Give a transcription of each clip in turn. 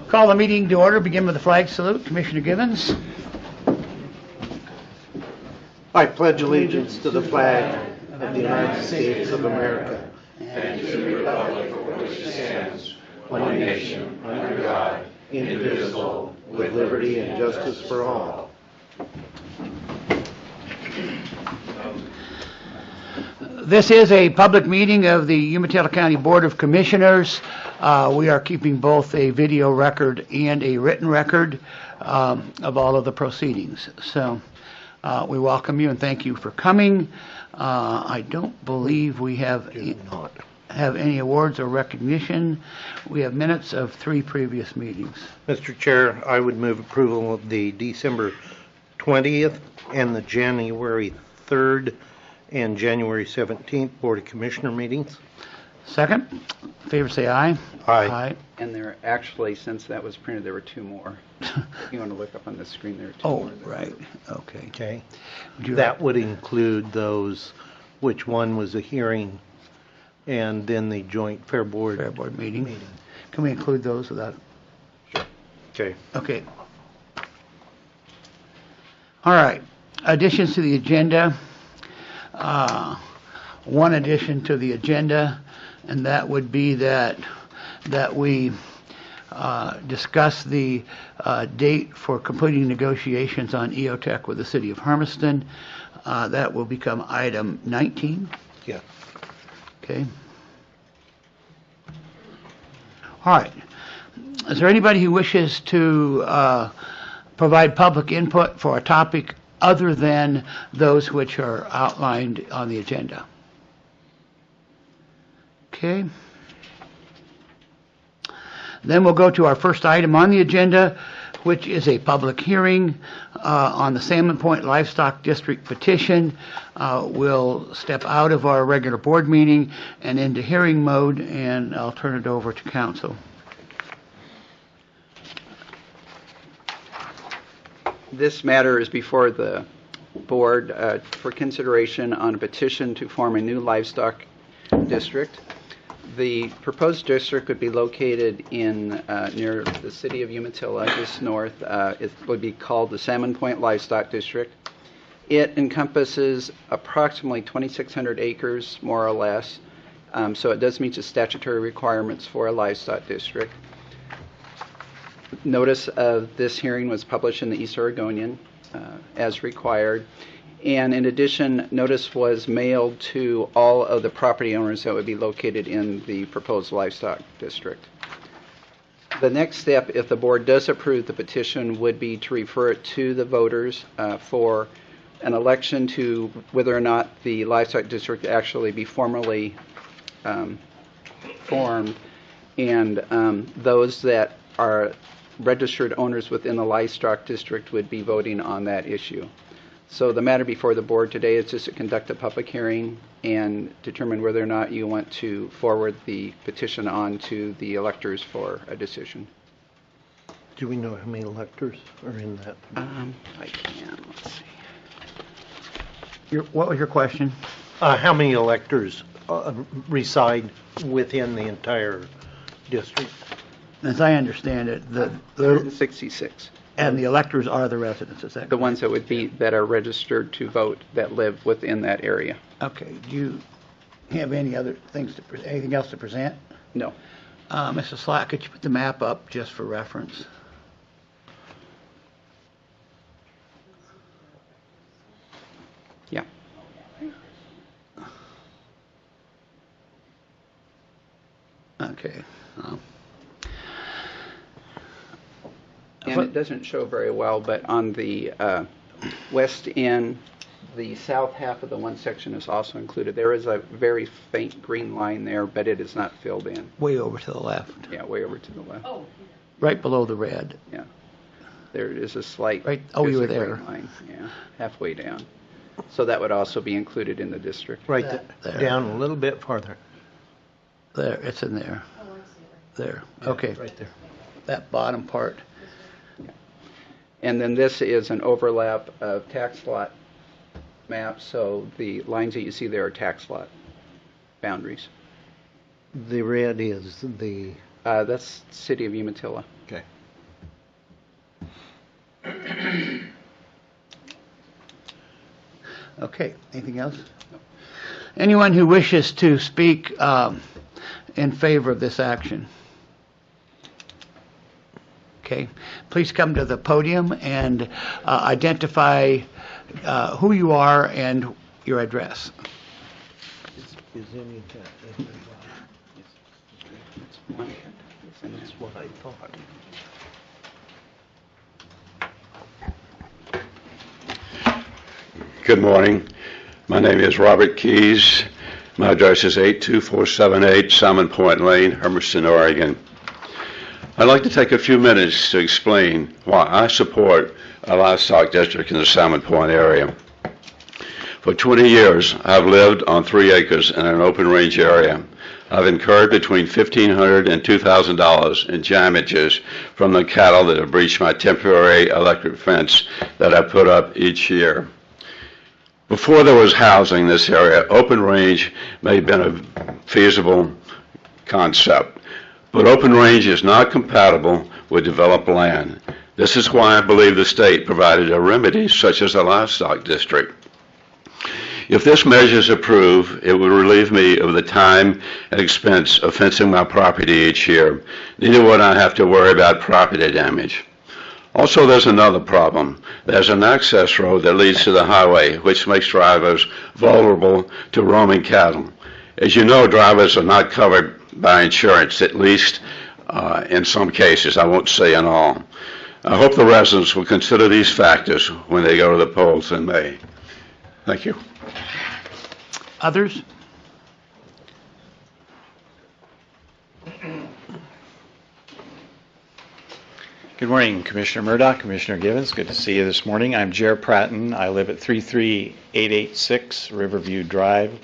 Call the meeting to order. Begin with the flag salute. Commissioner Givens. I pledge allegiance to the flag of the United States of America and to the republic for which it stands, one nation, under God, indivisible, with liberty and justice for all. This is a public meeting of the Umatilla County Board of Commissioners. We are keeping both a video record and a written record of all of the proceedings. So we welcome you and thank you for coming. I don't believe we have any awards or recognition. We have minutes of 3 previous meetings. Mr. Chair, I would move approval of the December 20th and the January 3rd and January 17th Board of Commissioner meetings. Second. In favor say aye. Aye. And there actually, since that was printed, there were 2 more. If you want to look up on the screen, there are 2 more. Oh, right. Okay. Okay. That would include those, which one was a hearing and then the joint Fair Board meeting. Can we include those without? Sure. Okay. Okay. All right. Additions to the agenda. One addition to the agenda, and that would be that we discuss the date for completing negotiations on EOTech with the City of Hermiston. That will become item 19. Yeah. Okay. All right. Is there anybody who wishes to provide public input for a topic other than those which are outlined on the agenda? Okay. Then we'll go to our first item on the agenda, which is a public hearing on the Salmon Point Livestock District petition. We'll step out of our regular board meeting and into hearing mode, and I'll turn it over to council. This matter is before the board for consideration on a petition to form a new livestock district. The proposed district would be located in near the city of Umatilla, just north. It would be called the Salmon Point Livestock District. It encompasses approximately 2,600 acres, more or less, so it does meet the statutory requirements for a livestock district. Notice of this hearing was published in the East Oregonian as required. And in addition, notice was mailed to all of the property owners that would be located in the proposed livestock district. The next step, if the board does approve the petition, would be to refer it to the voters for an election to whether or not the livestock district actually be formally formed, and those that are registered owners within the livestock district would be voting on that issue. So the matter before the board today is just to conduct a public hearing and determine whether or not you want to forward the petition on to the electors for a decision. Do we know how many electors are in that? I can. Let's see. What was your question? How many electors reside within the entire district? As I understand it, the 166. and the electors are the residents, is that The ones that are registered to vote that live within that area. Okay. Do you have any other things anything else to present? No. Mr. Slack, could you put the map up just for reference? Yeah. Okay. And it doesn't show very well, but on the west end, the south half of the one section is also included. There is a very faint green line there, but it is not filled in. Way over to the left. Yeah, way over to the left. Oh. Right below the red. Yeah. There is a slight. Right. Oh, you were green there. Line. Yeah, halfway down. So that would also be included in the district. Right There. down a little bit farther. There. It's in there. Oh, I see. There. Yeah, Okay. right there. That bottom part. And then this is an overlap of tax lot maps, so the lines that you see there are tax lot boundaries. The red is the... That's City of Umatilla. Okay, anything else? Anyone who wishes to speak in favor of this action? Okay, please come to the podium and identify who you are and your address. That's what I thought. Good morning. My name is Robert Keys. My address is 82478 Salmon Point Lane, Hermiston, Oregon. I'd like to take a few minutes to explain why I support a livestock district in the Salmon Point area. For 20 years, I've lived on 3 acres in an open range area. I've incurred between $1,500 and $2,000 in damages from the cattle that have breached my temporary electric fence that I put up each year. Before there was housing in this area, open range may have been a feasible concept, but open range is not compatible with developed land. This is why I believe the state provided a remedy such as a livestock district. If this measure is approved, it would relieve me of the time and expense of fencing my property each year. Neither would I have to worry about property damage. Also, there's another problem. There's an access road that leads to the highway, which makes drivers vulnerable to roaming cattle. As you know, drivers are not covered by insurance, at least in some cases. I won't say in all. I hope the residents will consider these factors when they go to the polls in May. Thank you. Others? Good morning, Commissioner Murdoch, Commissioner Givens. Good to see you this morning. I'm Jer Pratton. I live at 33886 Riverview Drive,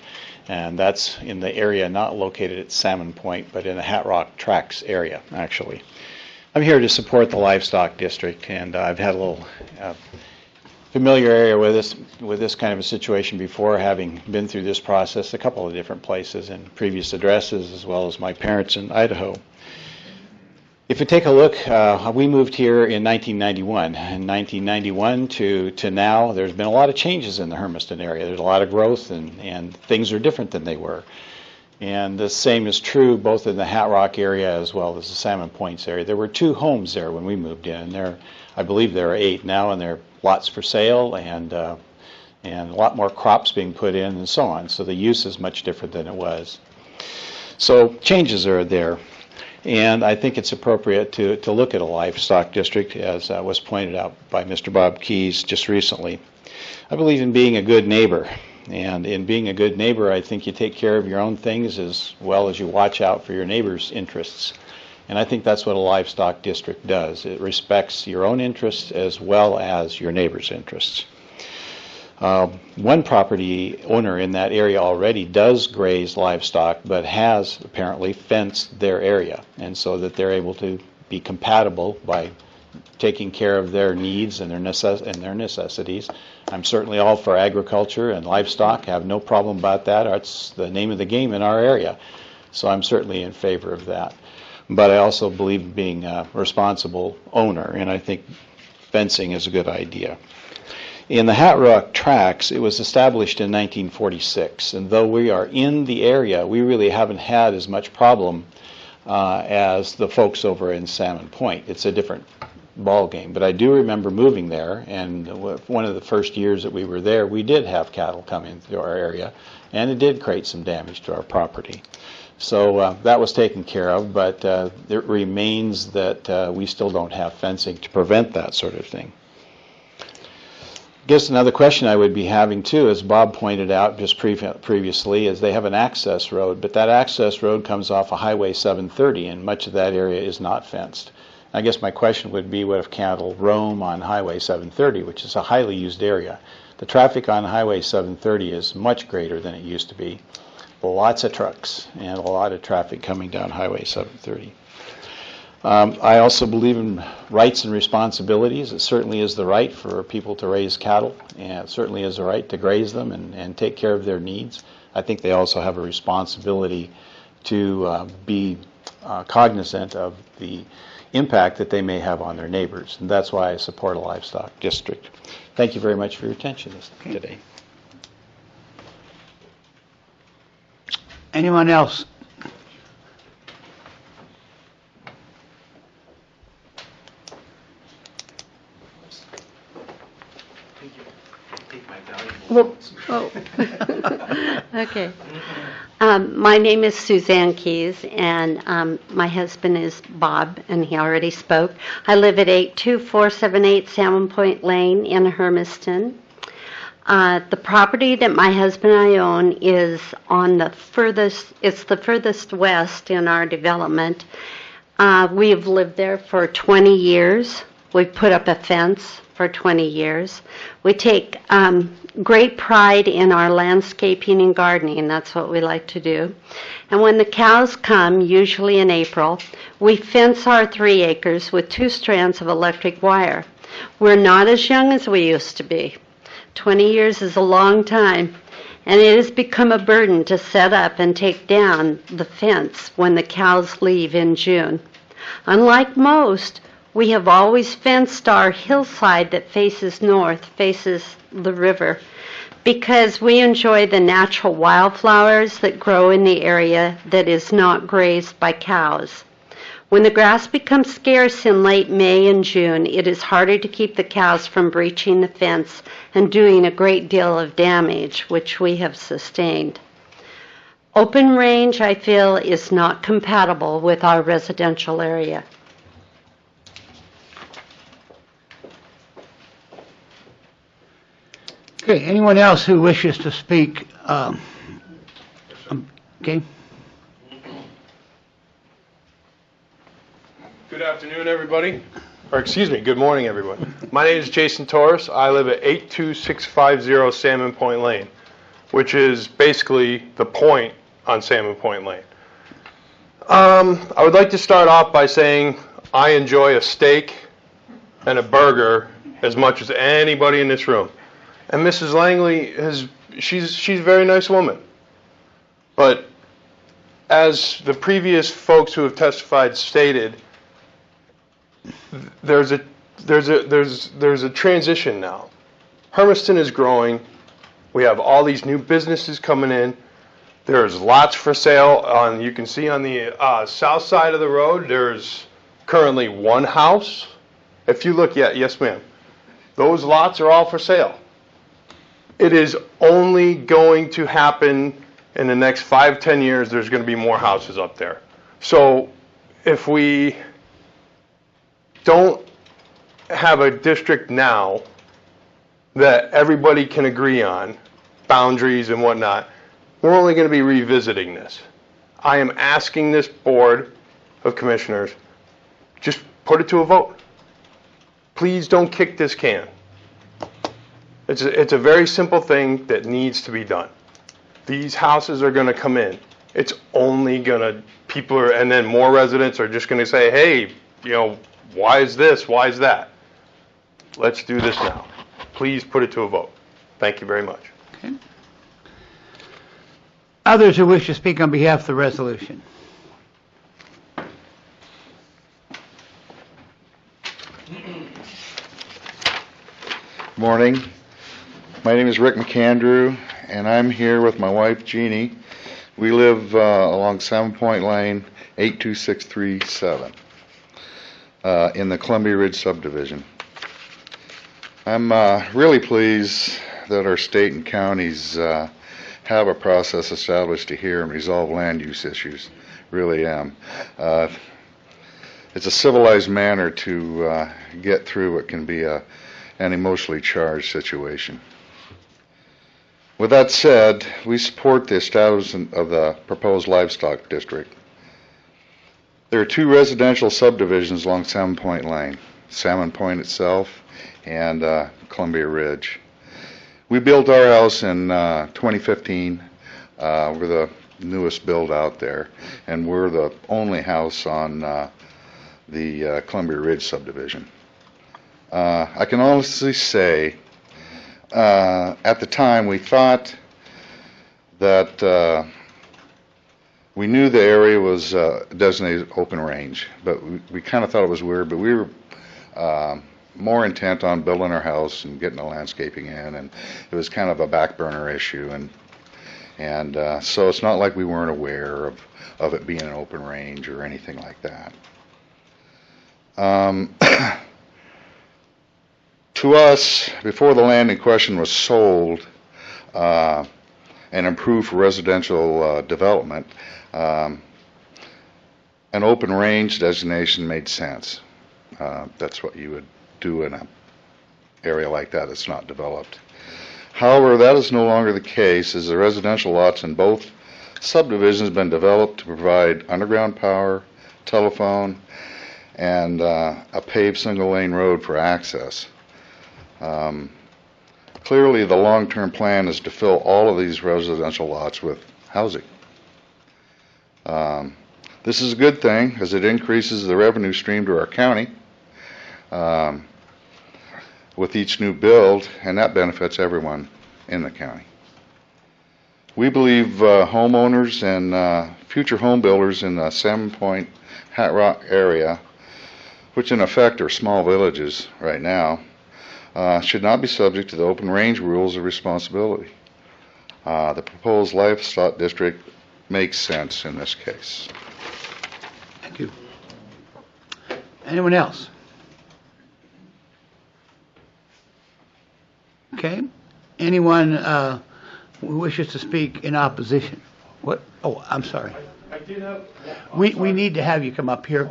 and that's in the area not located at Salmon Point, but in the Hat Rock Tracks area, actually. I'm here to support the livestock district, and I've had a little familiar area with this kind of a situation before, having been through this process a couple of different places in previous addresses, as well as my parents in Idaho. If you take a look, we moved here in 1991. In 1991 to now, there's been a lot of changes in the Hermiston area. There's a lot of growth, and things are different than they were. And the same is true both in the Hat Rock area as well as the Salmon Points area. There were 2 homes there when we moved in. I believe there are 8 now, and there are lots for sale and a lot more crops being put in and so on. So the use is much different than it was. So changes are there. And I think it's appropriate to look at a livestock district, as was pointed out by Mr. Bob Keys just recently. I believe in being a good neighbor. And in being a good neighbor, I think you take care of your own things as well as you watch out for your neighbor's interests. And I think that's what a livestock district does. It respects your own interests as well as your neighbor's interests. One property owner in that area already does graze livestock, but has apparently fenced their area, and so that they're able to be compatible by taking care of their needs and their necessities. I'm certainly all for agriculture and livestock. I have no problem about that. It's the name of the game in our area, so I'm certainly in favor of that. But I also believe in being a responsible owner, and I think fencing is a good idea. In the Hat Rock Tracks, it was established in 1946, and though we are in the area, we really haven't had as much problem as the folks over in Salmon Point. It's a different ball game, but I do remember moving there, and one of the first years that we were there, we did have cattle come into our area, and it did create some damage to our property. So that was taken care of, but it remains that we still don't have fencing to prevent that sort of thing. I guess another question I would be having too, as Bob pointed out just previously, is they have an access road, but that access road comes off of Highway 730, and much of that area is not fenced. I guess my question would be, what if cattle roam on Highway 730, which is a highly used area? The traffic on Highway 730 is much greater than it used to be. Lots of trucks and a lot of traffic coming down Highway 730. I also believe in rights and responsibilities. It certainly is the right for people to raise cattle, and it certainly is the right to graze them and take care of their needs. I think they also have a responsibility to be cognizant of the impact that they may have on their neighbors, and that's why I support a livestock district. Thank you very much for your attention today. Anyone else? Well, oh. Okay. My name is Suzanne Keys, and my husband is Bob, and he already spoke. I live at 82478 Salmon Point Lane in Hermiston. The property that my husband and I own is on the furthest west in our development. We have lived there for 20 years. We've put up a fence for 20 years. We take great pride in our landscaping and gardening. That's what we like to do. And when the cows come, usually in April, we fence our 3 acres with 2 strands of electric wire. We're not as young as we used to be. 20 years is a long time, and it has become a burden to set up and take down the fence when the cows leave in June. Unlike most, we have always fenced our hillside that faces north, faces the river, because we enjoy the natural wildflowers that grow in the area that is not grazed by cows. When the grass becomes scarce in late May and June, it is harder to keep the cows from breaching the fence and doing a great deal of damage, which we have sustained. Open range, I feel, is not compatible with our residential area. Okay, anyone else who wishes to speak? Okay. Good afternoon, everybody. Or excuse me, good morning, everyone. My name is Jason Torres. I live at 82650 Salmon Point Lane, which is basically the point on Salmon Point Lane. I would like to start off by saying I enjoy a steak and a burger as much as anybody in this room. And Mrs. Langley she's a very nice woman. But as the previous folks who have testified stated, there's a transition now. Hermiston is growing. We have all these new businesses coming in. There's lots for sale. You can see on the south side of the road, there's currently 1 house. If you look, yes ma'am, those lots are all for sale. It is only going to happen in the next 5-10 years. There's going to be more houses up there. So if we don't have a district now that everybody can agree on, boundaries and whatnot, we're only going to be revisiting this. I am asking this Board of Commissioners, just put it to a vote. Please don't kick this can. It's a very simple thing that needs to be done. These houses are going to come in. It's only going to, and then more residents are just going to say, hey, why is this? Why is that? Let's do this now. Please put it to a vote. Thank you very much. Okay. Others who wish to speak on behalf of the resolution? Morning. My name is Rick McAndrew, and I'm here with my wife, Jeannie. We live along Salmon Point Lane, 82637, in the Columbia Ridge subdivision. I'm really pleased that our state and counties have a process established to hear and resolve land use issues. Really am. It's a civilized manner to get through what can be an emotionally charged situation. With that said, we support the establishment of the proposed livestock district. There are 2 residential subdivisions along Salmon Point Lane, Salmon Point itself and Columbia Ridge. We built our house in 2015. We're the newest build out there, and we're the only house on the Columbia Ridge subdivision. I can honestly say at the time we thought that we knew the area was designated open range, but we kind of thought it was weird, but we were more intent on building our house and getting the landscaping in, and it was kind of a back burner issue. And so it's not like we weren't aware of it being an open range or anything like that. To us, before the land in question was sold and improved for residential development, an open range designation made sense. That's what you would do in an area like that that's not developed. However, that is no longer the case, as the residential lots in both subdivisions have been developed to provide underground power, telephone, and a paved single-lane road for access. Clearly, the long-term plan is to fill all of these residential lots with housing. This is a good thing, as it increases the revenue stream to our county with each new build, and that benefits everyone in the county. We believe homeowners and future home builders in the Salmon Point, Hat Rock area, which in effect are small villages right now, should not be subject to the open range rules of responsibility. The proposed livestock district makes sense in this case. Thank you. Anyone else? Okay. Anyone who wishes to speak in opposition? What? Oh, I'm sorry. I did have. We need to have you come up here,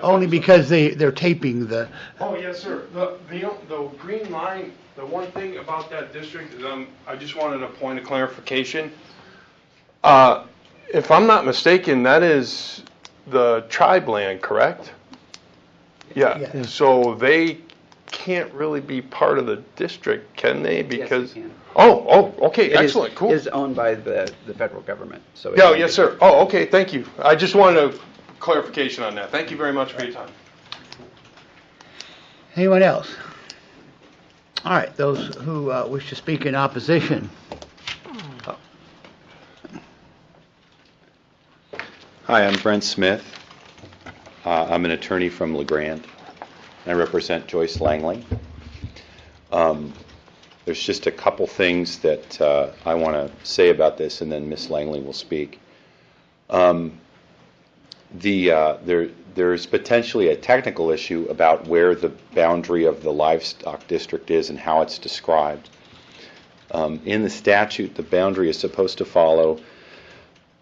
only because they're taping the. Oh, yes, sir. The green line, the one thing about that district is I just wanted a point of clarification. If I'm not mistaken, that is the tribe land, correct? Yeah. Yes. So they can't really be part of the district, can they? Because Yes, they can. Okay, It excellent, cool. is owned by the federal government. So Yeah, yes, sir. Oh, okay, thank you. I just wanted a clarification on that. Thank you very much for your time. Anyone else? All right, those who wish to speak in opposition. Hi, I'm Brent Smith. I'm an attorney from LeGrand. I represent Joyce Langley. There's just a couple things that I want to say about this, and then Ms. Langley will speak. There's potentially a technical issue about where the boundary of the livestock district is and how it's described. In the statute, the boundary is supposed to follow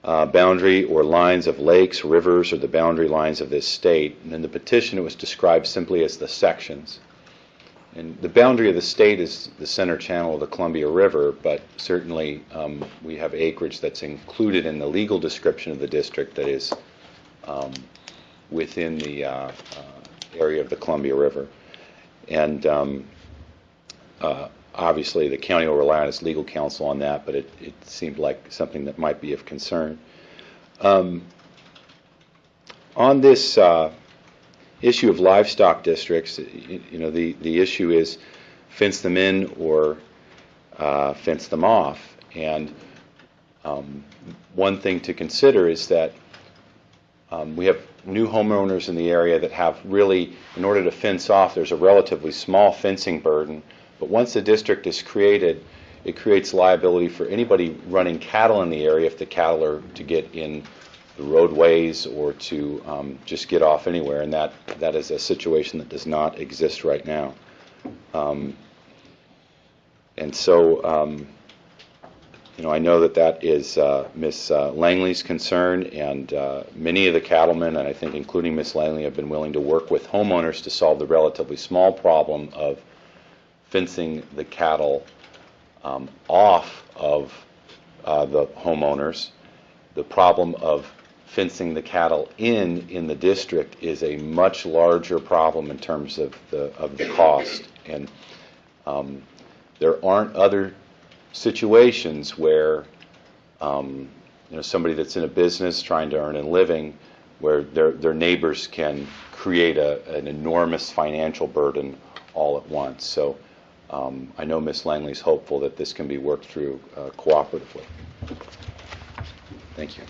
boundary or lines of lakes, rivers, or the boundary lines of this state. And in the petition, it was described simply as the sections. And the boundary of the state is the center channel of the Columbia River, but certainly we have acreage that's included in the legal description of the district that is within the area of the Columbia River. And obviously, the county will rely on its legal counsel on that, but it seemed like something that might be of concern. On this issue of livestock districts, the issue is fence them in or fence them off. And one thing to consider is that we have new homeowners in the area that have really, in order to fence off, there's a relatively small fencing burden. But once the district is created, it creates liability for anybody running cattle in the area if the cattle are to get in the roadways or to just get off anywhere, and that is a situation that does not exist right now. And so, I know that is Ms. Langley's concern, and many of the cattlemen, and I think including Ms. Langley, have been willing to work with homeowners to solve the relatively small problem of fencing the cattle off of the homeowners. The problem of fencing the cattle in the district is a much larger problem in terms of the cost. And there aren't other situations where somebody that's in a business trying to earn a living, where their neighbors can create an enormous financial burden all at once. So I know Ms. Langley's hopeful that this can be worked through cooperatively. Thank you.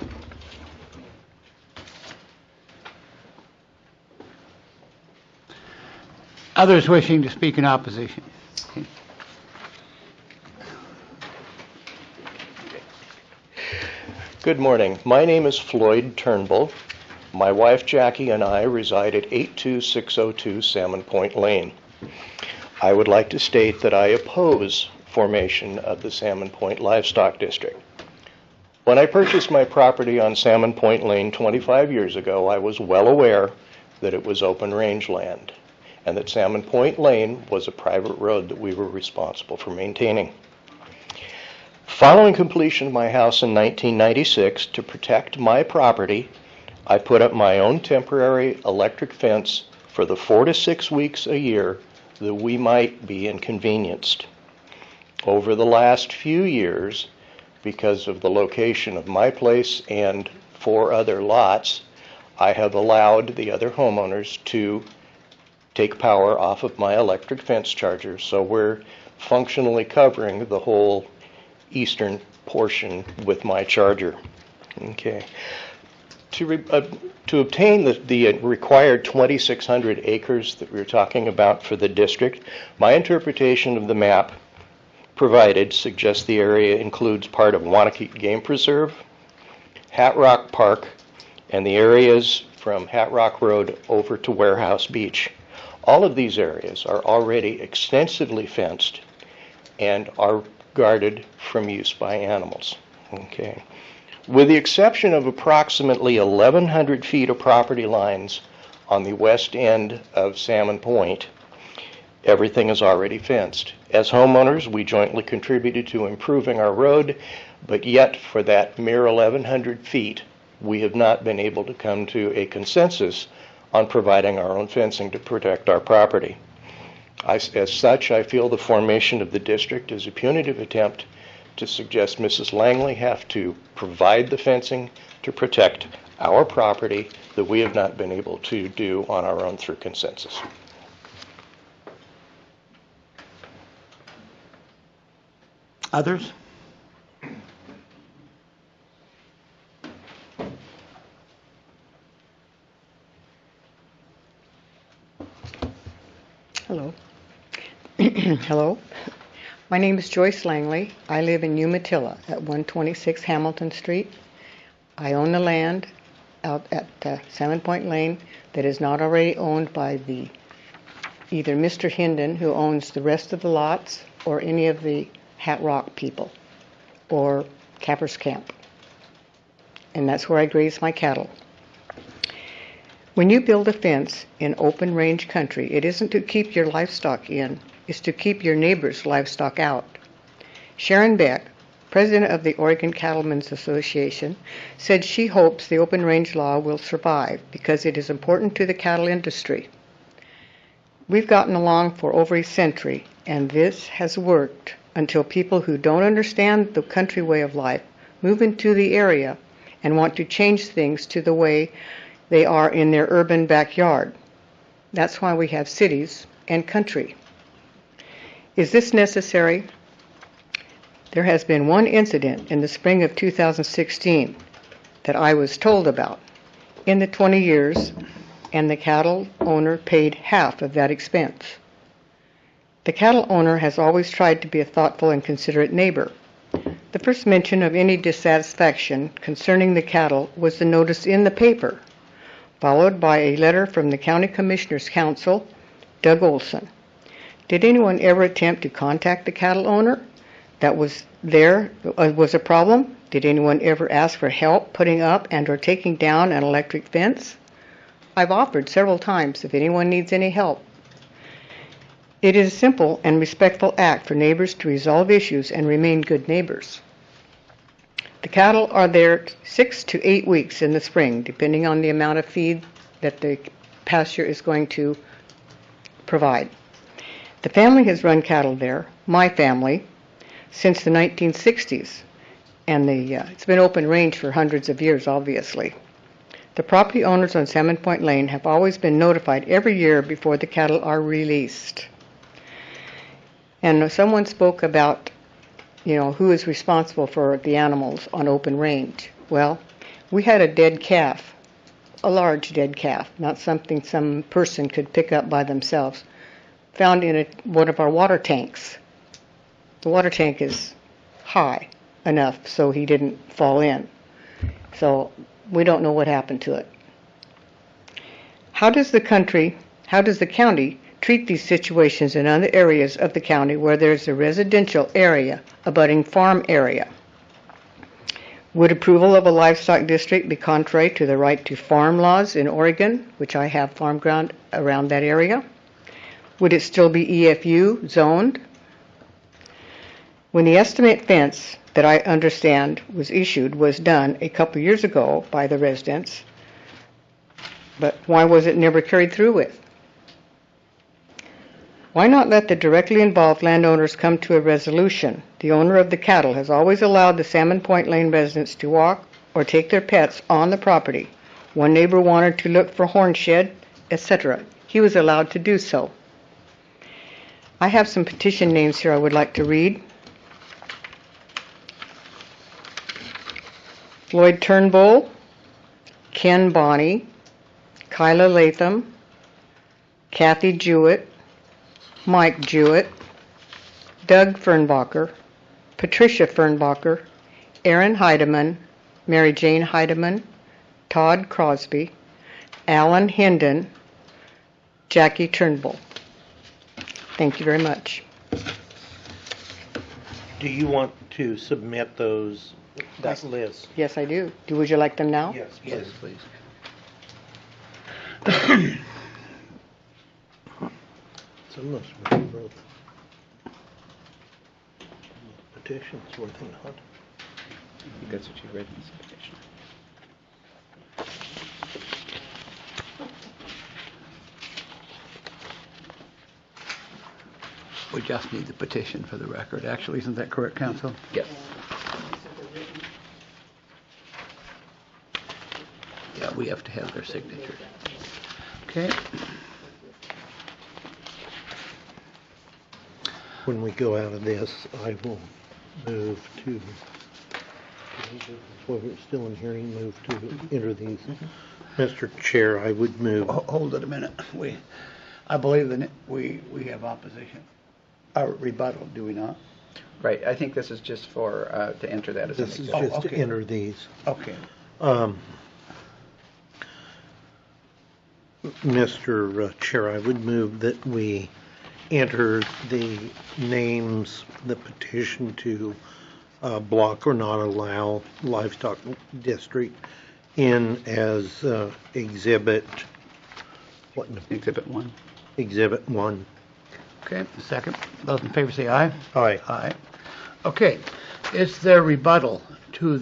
Others wishing to speak in opposition? Good morning. My name is Floyd Turnbull. My wife Jackie and I reside at 82602 Salmon Point Lane. I would like to state that I oppose formation of the Salmon Point Livestock District. When I purchased my property on Salmon Point Lane 25 years ago, I was well aware that it was open range land and that Salmon Point Lane was a private road that we were responsible for maintaining. Following completion of my house in 1996, to protect my property, I put up my own temporary electric fence for the 4 to 6 weeks a year that we might be inconvenienced. Over the last few years, because of the location of my place and 4 other lots, I have allowed the other homeowners to take power off of my electric fence charger, so we're functionally covering the whole eastern portion with my charger. Okay. To obtain the required 2,600 acres that we were talking about for the district, my interpretation of the map provided suggests the area includes part of Wanakee Game Preserve, Hat Rock Park, and the areas from Hat Rock Road over to Warehouse Beach. All of these areas are already extensively fenced and are guarded from use by animals. Okay. With the exception of approximately 1,100 feet of property lines on the west end of Salmon Point, everything is already fenced. As homeowners, we jointly contributed to improving our road, but yet for that mere 1,100 feet, we have not been able to come to a consensus on providing our own fencing to protect our property. As such, I feel the formation of the district is a punitive attempt to suggest Mrs. Langley have to provide the fencing to protect our property that we have not been able to do on our own through consensus. Others? Hello. Hello. My name is Joyce Langley. I live in Umatilla at 126 Hamilton Street. I own the land out at Salmon Point Lane that is not already owned by either Mr. Hinden, who owns the rest of the lots, or any of the Hat Rock people, or Cappers Camp. And that's where I graze my cattle. When you build a fence in open range country, it isn't to keep your livestock in, it's to keep your neighbor's livestock out. Sharon Beck, president of the Oregon Cattlemen's Association, said she hopes the open range law will survive because it is important to the cattle industry. We've gotten along for over a century, and this has worked until people who don't understand the country way of life move into the area and want to change things to the way they are in their urban backyard. That's why we have cities and country. Is this necessary? There has been one incident in the spring of 2016 that I was told about in the 20 years, and the cattle owner paid half of that expense. The cattle owner has always tried to be a thoughtful and considerate neighbor. The first mention of any dissatisfaction concerning the cattle was the notice in the paper, followed by a letter from the County Commissioner's Counsel, Doug Olson. Did anyone ever attempt to contact the cattle owner that was a problem? Did anyone ever ask for help putting up and or taking down an electric fence? I've offered several times if anyone needs any help. It is a simple and respectful act for neighbors to resolve issues and remain good neighbors. The cattle are there 6 to 8 weeks in the spring, depending on the amount of feed that the pasture is going to provide. The family has run cattle there, my family, since the 1960s, and it's been open range for hundreds of years, obviously. The property owners on Salmon Point Lane have always been notified every year before the cattle are released. And someone spoke about who is responsible for the animals on open range. Well, we had a dead calf, a large dead calf, not something some person could pick up by themselves, found in one of our water tanks. The water tank is high enough so he didn't fall in. So we don't know what happened to it. How does the county treat these situations in other areas of the county where there's a residential area abutting farm area? Would approval of a livestock district be contrary to the right to farm laws in Oregon, which I have farm ground around that area? Would it still be EFU zoned? When the estimate fence that I understand was issued was done a couple years ago by the residents, but why was it never carried through with? Why not let the directly involved landowners come to a resolution? The owner of the cattle has always allowed the Salmon Point Lane residents to walk or take their pets on the property. One neighbor wanted to look for horn shed, etc. He was allowed to do so. I have some petition names here I would like to read. Floyd Turnbull, Ken Bonney, Kyla Latham, Kathy Jewett, Mike Jewett, Doug Fernbacher, Patricia Fernbacher, Aaron Heidemann, Mary Jane Heidemann, Todd Crosby, Alan Hendon, Jackie Turnbull. Thank you very much. Do you want to submit that list? Yes, I do. Would you like them now? Yes, Yes, please. Some of us wrote petitions, were they not? I think that's what you read in this petition. We just need the petition for the record. Actually, isn't that correct, counsel? Yes. Yeah, we have to have their signature. Okay. When we go out of this, I will move to, while we're still in hearing, move to enter these. Mr. Chair, I would move. Hold it a minute. I believe that we have opposition. Our rebuttal, do we not? Right, I think this is just for, to enter that as an This is exhibit. just to okay. enter these. Okay. Mr. Chair, I would move that we enter the names, the petition to block or not allow livestock district in as exhibit, what? Exhibit 1. Exhibit 1. Okay, second. Those in favor say aye. Aye. Aye. Okay. Is there rebuttal to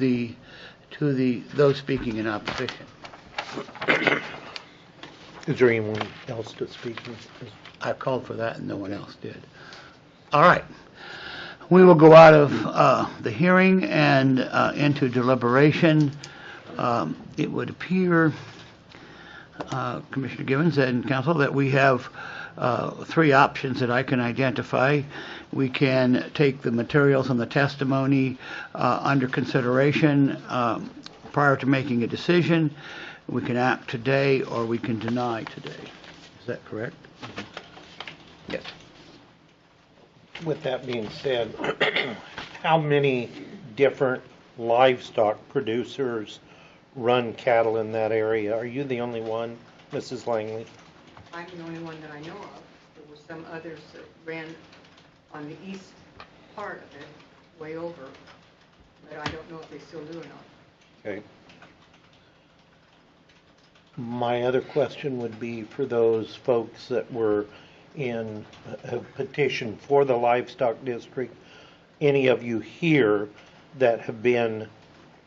those speaking in opposition? Is there anyone else to speak? I called for that and no one else did. All right. We will go out of the hearing and into deliberation. It would appear, Commissioner Givens and Council, that we have three options that I can identify. We can take the materials and the testimony under consideration prior to making a decision. We can act today or we can deny today. Is that correct? Yes. With that being said, how many different livestock producers run cattle in that area? Are you the only one, Mrs. Langley? I'm the only one that I know of. There were some others that ran on the east part of it, way over, but I don't know if they still do or not. Okay. My other question would be for those folks that were in a petition for the livestock district, any of you here that have been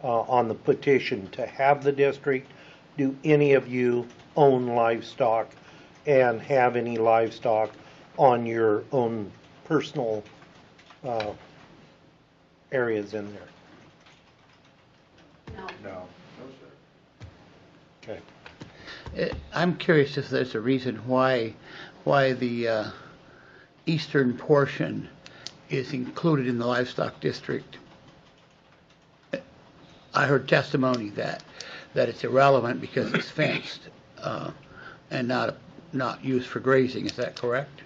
on the petition to have the district, do any of you own livestock and have any livestock on your own personal areas in there? No. Okay. I'm curious if there's a reason why the eastern portion is included in the livestock district. I heard testimony that it's irrelevant because it's fenced and not used for grazing. Is that correct?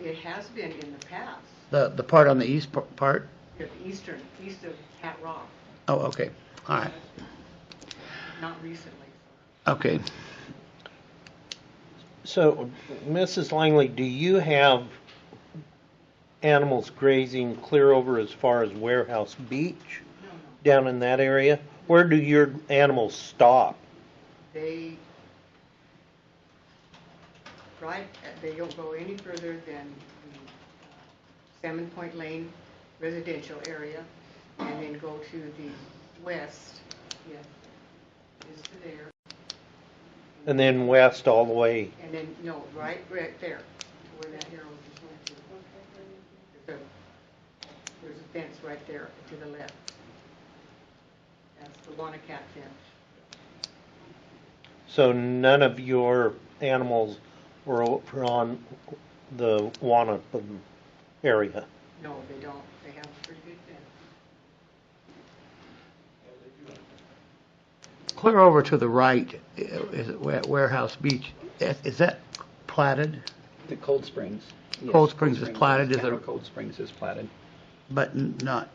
It has been in the past. The part on the east part? The east of Cat Rock. Oh, okay. All right, Not recently. okay. So, Mrs. Langley, do you have animals grazing clear over as far as Warehouse Beach? Down in that area? Where do your animals stop? They don't go any further than the Salmon Point Lane residential area, and then go to the west, is to there, And then west all the way? and then, no, right there, where that arrow just went to. There's a fence right there to the left. That's the Wannacat fence. So none of your animals were over on the Wanapum area? No, they don't. They have a pretty good fence. Clear over to the right, is it Warehouse Beach? Is that platted? The Cold Springs. Yes, Cold Springs is platted, is Town it? of Cold Springs is platted. But not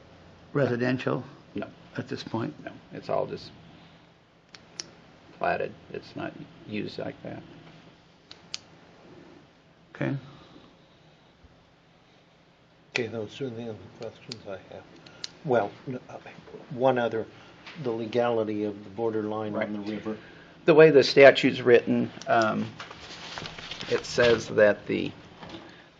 residential No, at this point? no, it's all just platted. It's not used like that. Okay. Okay, those are the only questions I have. Well, one other, the legality of the borderline on the river. The way the statute's written, it says that the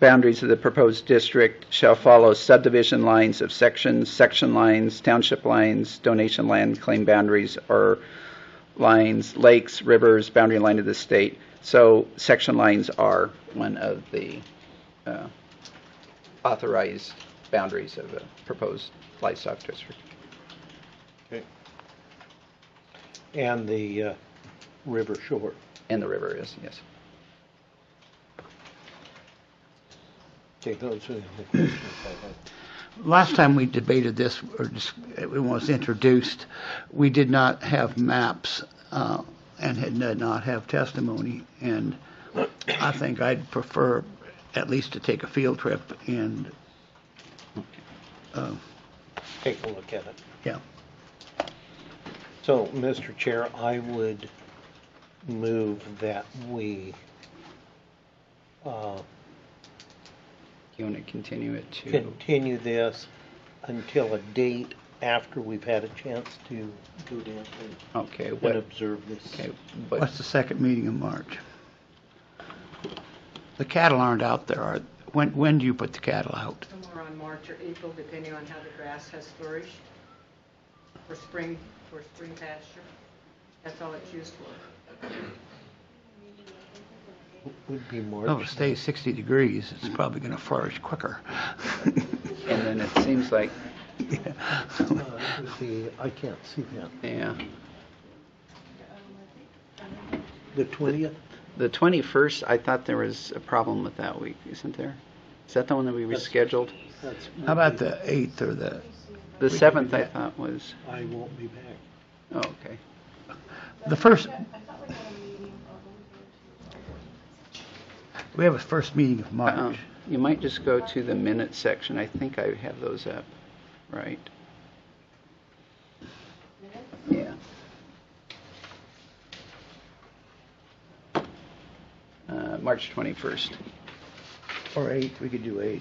boundaries of the proposed district shall follow subdivision lines of sections, section lines, township lines, donation land claim boundaries, or lines, lakes, rivers, boundary line of the state. So section lines are one of the authorized boundaries of the proposed livestock district. Okay. And the river shore. And the river is, yes. Okay, those are the only questions I have. Last time we debated this, or just, it was introduced, we did not have maps and did not have testimony. And I think I'd prefer at least to take a field trip and, Take a look at it. yeah. So, Mr. Chair, I would move that we You want to continue it to? continue this until a date after we've had a chance to go down Okay, and what, observe this. okay, but What's the second meeting in March? The cattle aren't out there. When do you put the cattle out? Somewhere on March or April, depending on how the grass has flourished for spring pasture. That's all it's used for. Would be March. Oh, it stays 60 degrees. It's probably going to flourish quicker. and then it seems like, I can't see that. yeah, The 20th? the 21st, I thought there was a problem with that week, isn't there? Is that the one that we rescheduled? That's. How about the 8th or the, The 7th, I thought was, I won't be back. oh, okay. the first? We have a first meeting of March. You might just go to the minutes section. I think I have those up, right? Yeah. March 21st. Or 8th, we could do 8th.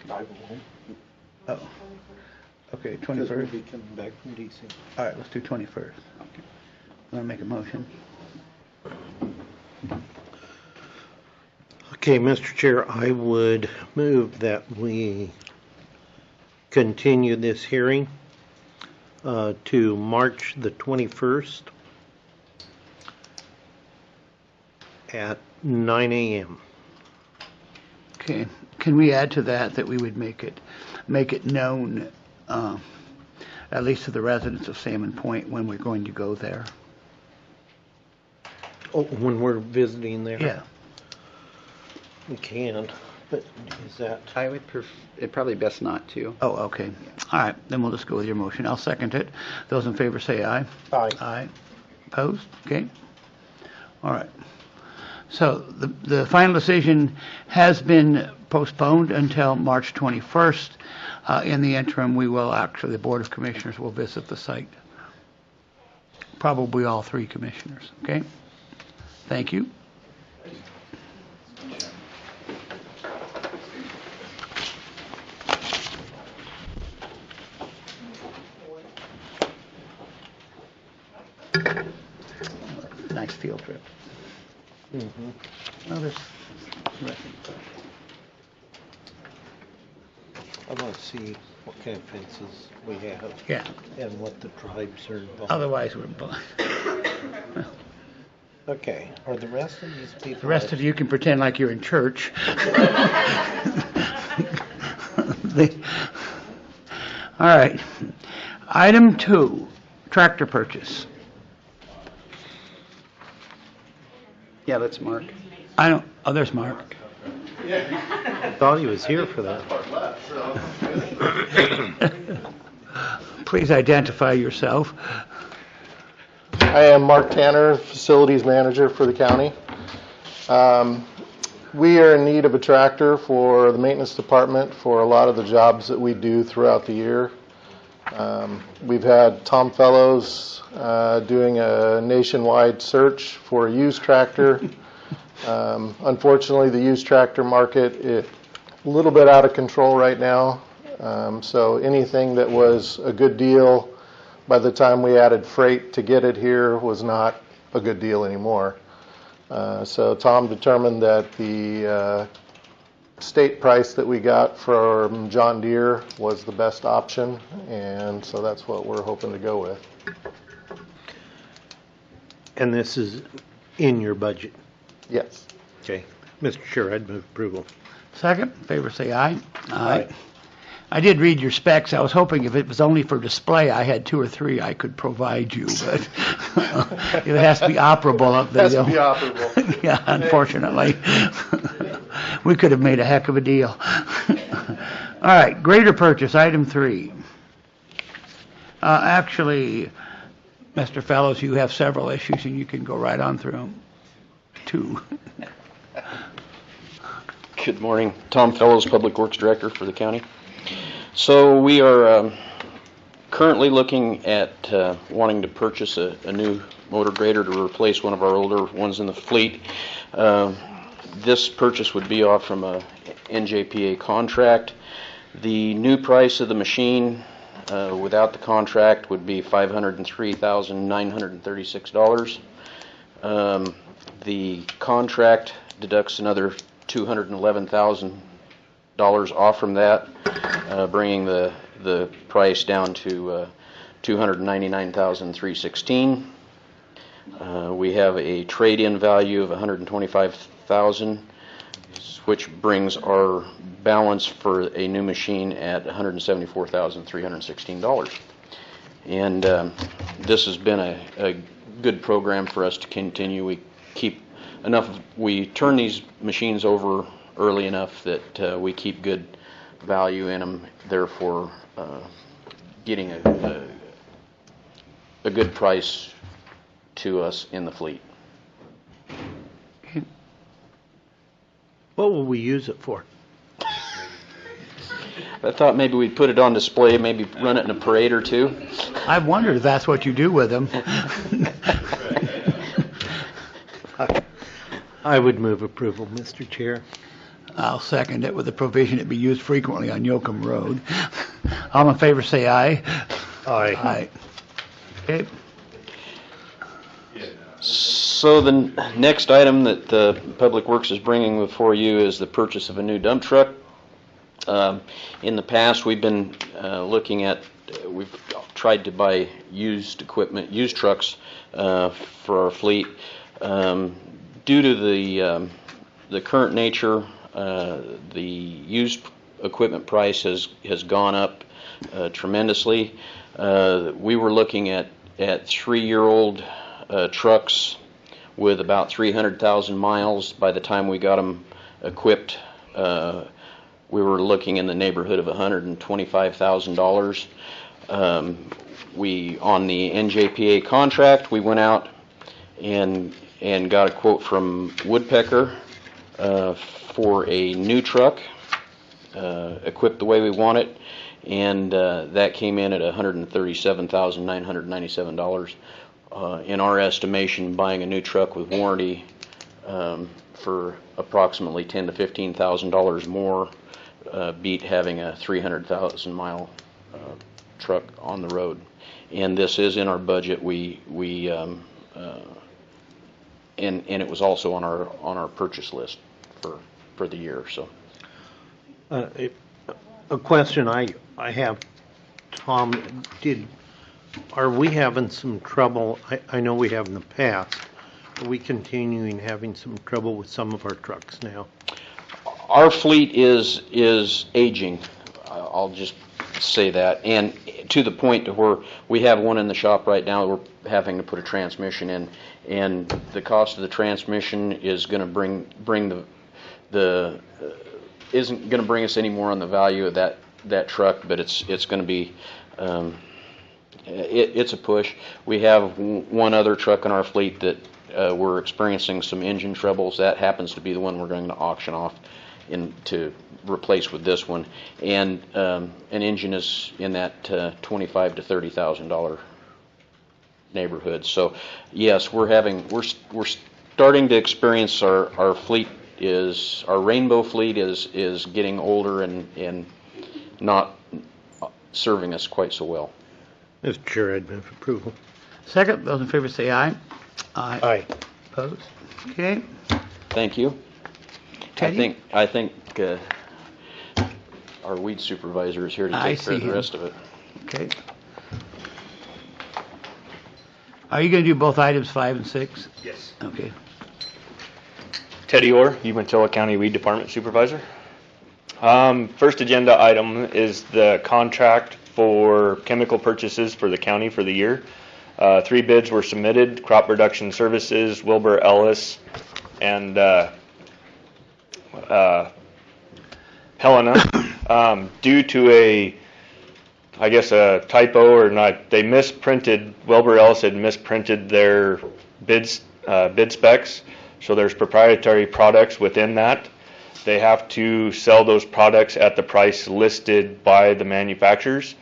I won't. Oh, okay, Because we'll 21st. be coming back from DC. All right, let's do 21st. Okay. Want to make a motion? Okay, Mr. Chair, I would move that we continue this hearing to March the 21st at 9 a.m. Okay, can we add to that we would make it known, at least to the residents of Salmon Point, when we're going to go there? Oh, when we're visiting there? Yeah. We can, but is that, I would it'd probably best not to. Oh, okay. All right, then we'll just go with your motion. I'll second it. Those in favor say aye. Aye. Aye. Opposed? Okay. All right. So the final decision has been postponed until March 21st. In the interim, the Board of Commissioners will visit the site. probably all three commissioners, okay? Thank you. Nice field trip. Well, there's I want to see what kind of fences we have yeah. and what the tribes are involved. Otherwise, we're blind. Okay, are the rest of these people? The rest of you can pretend like you're in church. All right. Item 2, tractor purchase. Yeah, that's Mark. Oh, there's Mark. I thought he was here for that. Please identify yourself. I am Mark Tanner, Facilities Manager for the county. We are in need of a tractor for the maintenance department for a lot of the jobs that we do throughout the year. We've had Tom Fellows doing a nationwide search for a used tractor. Unfortunately, the used tractor market is a little bit out of control right now. So anything that was a good deal by the time we added freight to get it here was not a good deal anymore. So Tom determined that the state price that we got from John Deere was the best option, and so that's what we're hoping to go with. And this is in your budget? Yes. Okay. Mr. Chair, I'd move approval. Second, in favor say aye. Aye. I did read your specs. I was hoping if it was only for display, I had 2 or 3 I could provide you, but it has to be operable. Has to be operable. Yeah, unfortunately. We could have made a heck of a deal. All right, greater purchase, item 3. Actually, Mr. Fellows, you have several issues, and you can go right on through them. 2. Good morning. Tom Fellows, Public Works Director for the county. So we are currently looking at wanting to purchase a new motor grader to replace one of our older ones in the fleet. This purchase would be off from a NJPA contract. The new price of the machine without the contract would be $503,936. The contract deducts another $211,000 off from that, bringing the price down to $299,316. We have a trade-in value of $125,000, which brings our balance for a new machine at $174,316. And this has been a good program for us to continue. We turn these machines over early enough that we keep good value in them, therefore getting a good price to us in the fleet. What will we use it for? I thought maybe we'd put it on display, maybe run it in a parade or two. I wondered if that's what you do with them. I would move approval, Mr. Chair. I'll second it with the provision it be used frequently on Yoakum Road. All in favor say aye. Aye. Okay. So the next item that Public Works is bringing before you is the purchase of a new dump truck. In the past, we've been we've tried to buy used equipment, used trucks for our fleet. Due to the current nature, the used equipment price has gone up tremendously. We were looking at 3-year-old trucks with about 300,000 miles. By the time we got them equipped, we were looking in the neighborhood of $125,000. On the NJPA contract, we went out and got a quote from Woodpecker for a new truck, equipped the way we want it, and that came in at $137,997. in our estimation, buying a new truck with warranty for approximately $10,000 to $15,000 more beat having a 300,000 mile truck on the road. And this is in our budget. And it was also on our purchase list for the year. So A question I have, Tom, are we having some trouble? I know we have in the past. Are we continuing having some trouble with some of our trucks now? our fleet is aging. I'll just say that, and to the point to where we have one in the shop right now. We're having to put a transmission in, and the cost of the transmission is going to bring the isn't going to bring us any more on the value of that truck, but it's going to be it's a push. We have one other truck in our fleet that we're experiencing some engine troubles. That happens to be the one we're going to auction off to replace with this one, and an engine is in that $25,000 to $30,000 neighborhood. So yes, we're starting to experience our fleet our rainbow fleet is getting older and not serving us quite so well. Mr. Chair, I'd move approval. Second, those in favor say aye. Aye. Opposed? Okay. Thank you. Teddy? I think our weed supervisor is here to take care of the rest of it. Okay. Are you going to do both items 5 and 6? Yes. Okay. Teddy Orr, Umatilla County Weed Department Supervisor. First agenda item is the contract for chemical purchases for the county for the year. 3 bids were submitted: Crop Production Services, Wilbur Ellis, and Helena. Due to a typo or not, they misprinted. Wilbur Ellis had misprinted their bid specs. So there's proprietary products within that. They have to sell those products at the price listed by the manufacturers.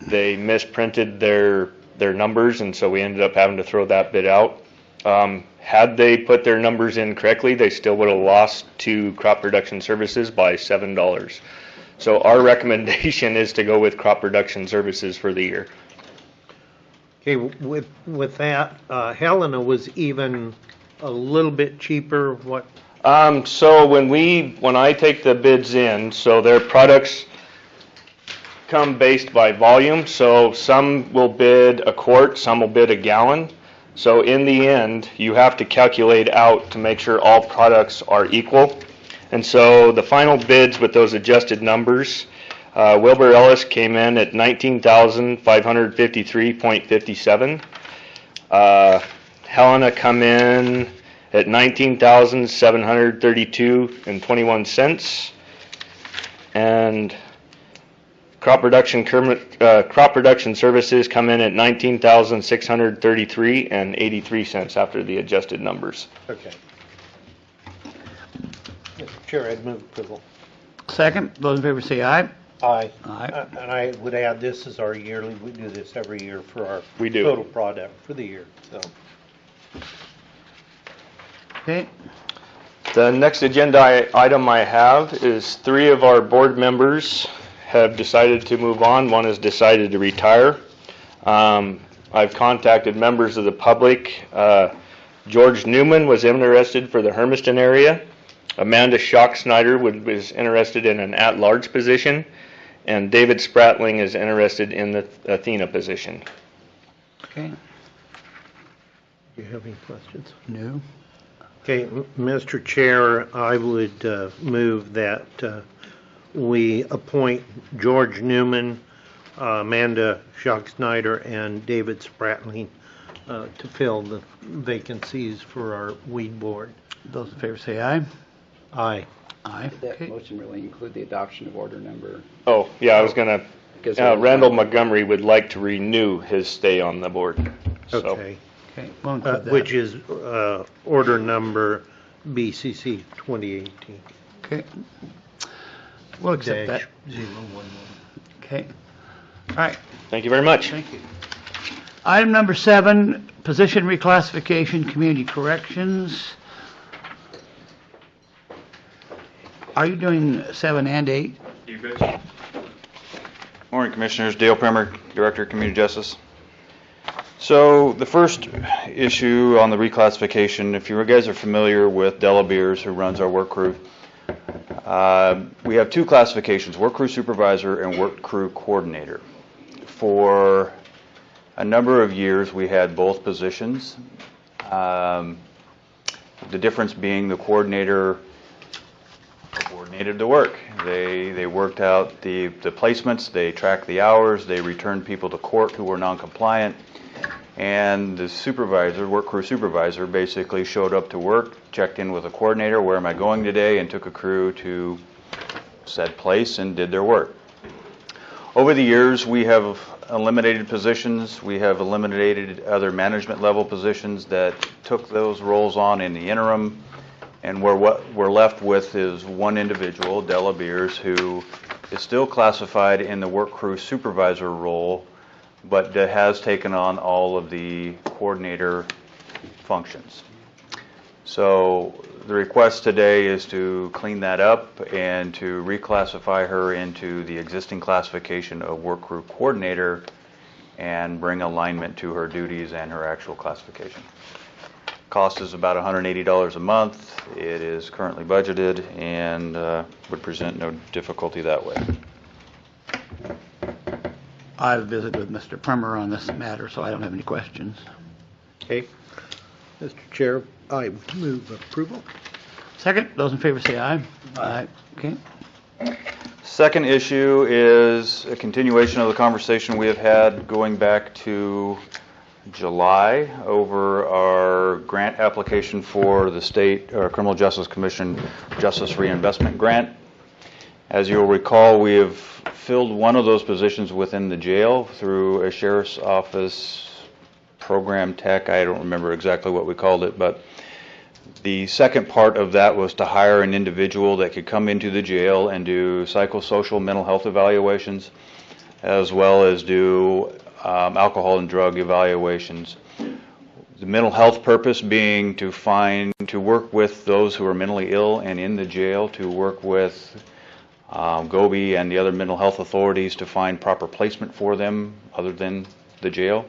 They misprinted their numbers, and so we ended up having to throw that bid out. Had they put their numbers in correctly, they still would have lost to Crop Production Services by $7. So our recommendation is to go with Crop Production Services for the year. Okay, with that, Helena was even a little bit cheaper. What? So when I take the bids in, so their products come based by volume. So some will bid a quart, some will bid a gallon. So in the end, you have to calculate out to make sure all products are equal. And so the final bids with those adjusted numbers, Wilbur Ellis came in at $19,553.57. Helena come in at $19,732.21, and Crop Production Services come in at $19,633.83 after the adjusted numbers. Okay. Mr. Chair, I'd move approval. Second, those in favor say aye. Aye. Aye. And I would add, this is our yearly. We do this every year for our We do. total product for the year. So. Okay. The next agenda item I have is 3 of our board members have decided to move on. One has decided to retire. I've contacted members of the public. George Newman was interested for the Hermiston area. Amanda Schock-Snyder was interested in an at-large position. And David Spratling is interested in the Athena position. Okay. Do you have any questions? No. Okay, Mr. Chair, I would move that we appoint George Newman, Amanda Schock-Snyder, and David Spratling to fill the vacancies for our weed board. Those in favor say aye. Aye. Aye. Did that Okay. motion really include the adoption of order number? Oh, yeah, I was going Because to... Randall Montgomery would like to renew his stay on the board. So. Okay. Okay. We'll include that. Which is order number BCC 2018. Okay. We'll accept that. -011. Okay. All right. Thank you very much. Thank you. Item number 7, position reclassification, community corrections. Are you doing 7 and 8? You bet. Morning, Commissioners. Dale Primer, Director of Community Justice. So the first issue on the reclassification, if you guys are familiar with Della Beers, who runs our work crew, we have 2 classifications, work crew supervisor and work crew coordinator. For a number of years, we had both positions. The difference being the coordinator coordinated the work. They worked out the placements, they tracked the hours, they returned people to court who were non-compliant, and the supervisor, work crew supervisor, basically showed up to work, checked in with the coordinator, where am I going today, and took a crew to said place and did their work. Over the years, we have eliminated positions, we have eliminated other management level positions that took those roles on in the interim, and what we're left with is one individual, Della Beers, who is still classified in the work crew supervisor role, but has taken on all of the coordinator functions. So the request today is to clean that up and to reclassify her into the existing classification of work crew coordinator and bring alignment to her duties and her actual classification. Cost is about $180 a month. It is currently budgeted and would present no difficulty that way. I've visited with Mr. Primer on this matter, so I don't have any questions. Okay. Mr. Chair, I move approval. Second, those in favor say aye. Aye. Okay. Second issue is a continuation of the conversation we have had going back to July over our grant application for the State Criminal Justice Commission Justice Reinvestment Grant. As you'll recall, we have filled one of those positions within the jail through a sheriff's office program tech. I don't remember exactly what we called it, but the second part of that was to hire an individual that could come into the jail and do psychosocial mental health evaluations, as well as do alcohol and drug evaluations. The mental health purpose being to work with those who are mentally ill and in the jail, to work with GOBI and the other mental health authorities to find proper placement for them other than the jail.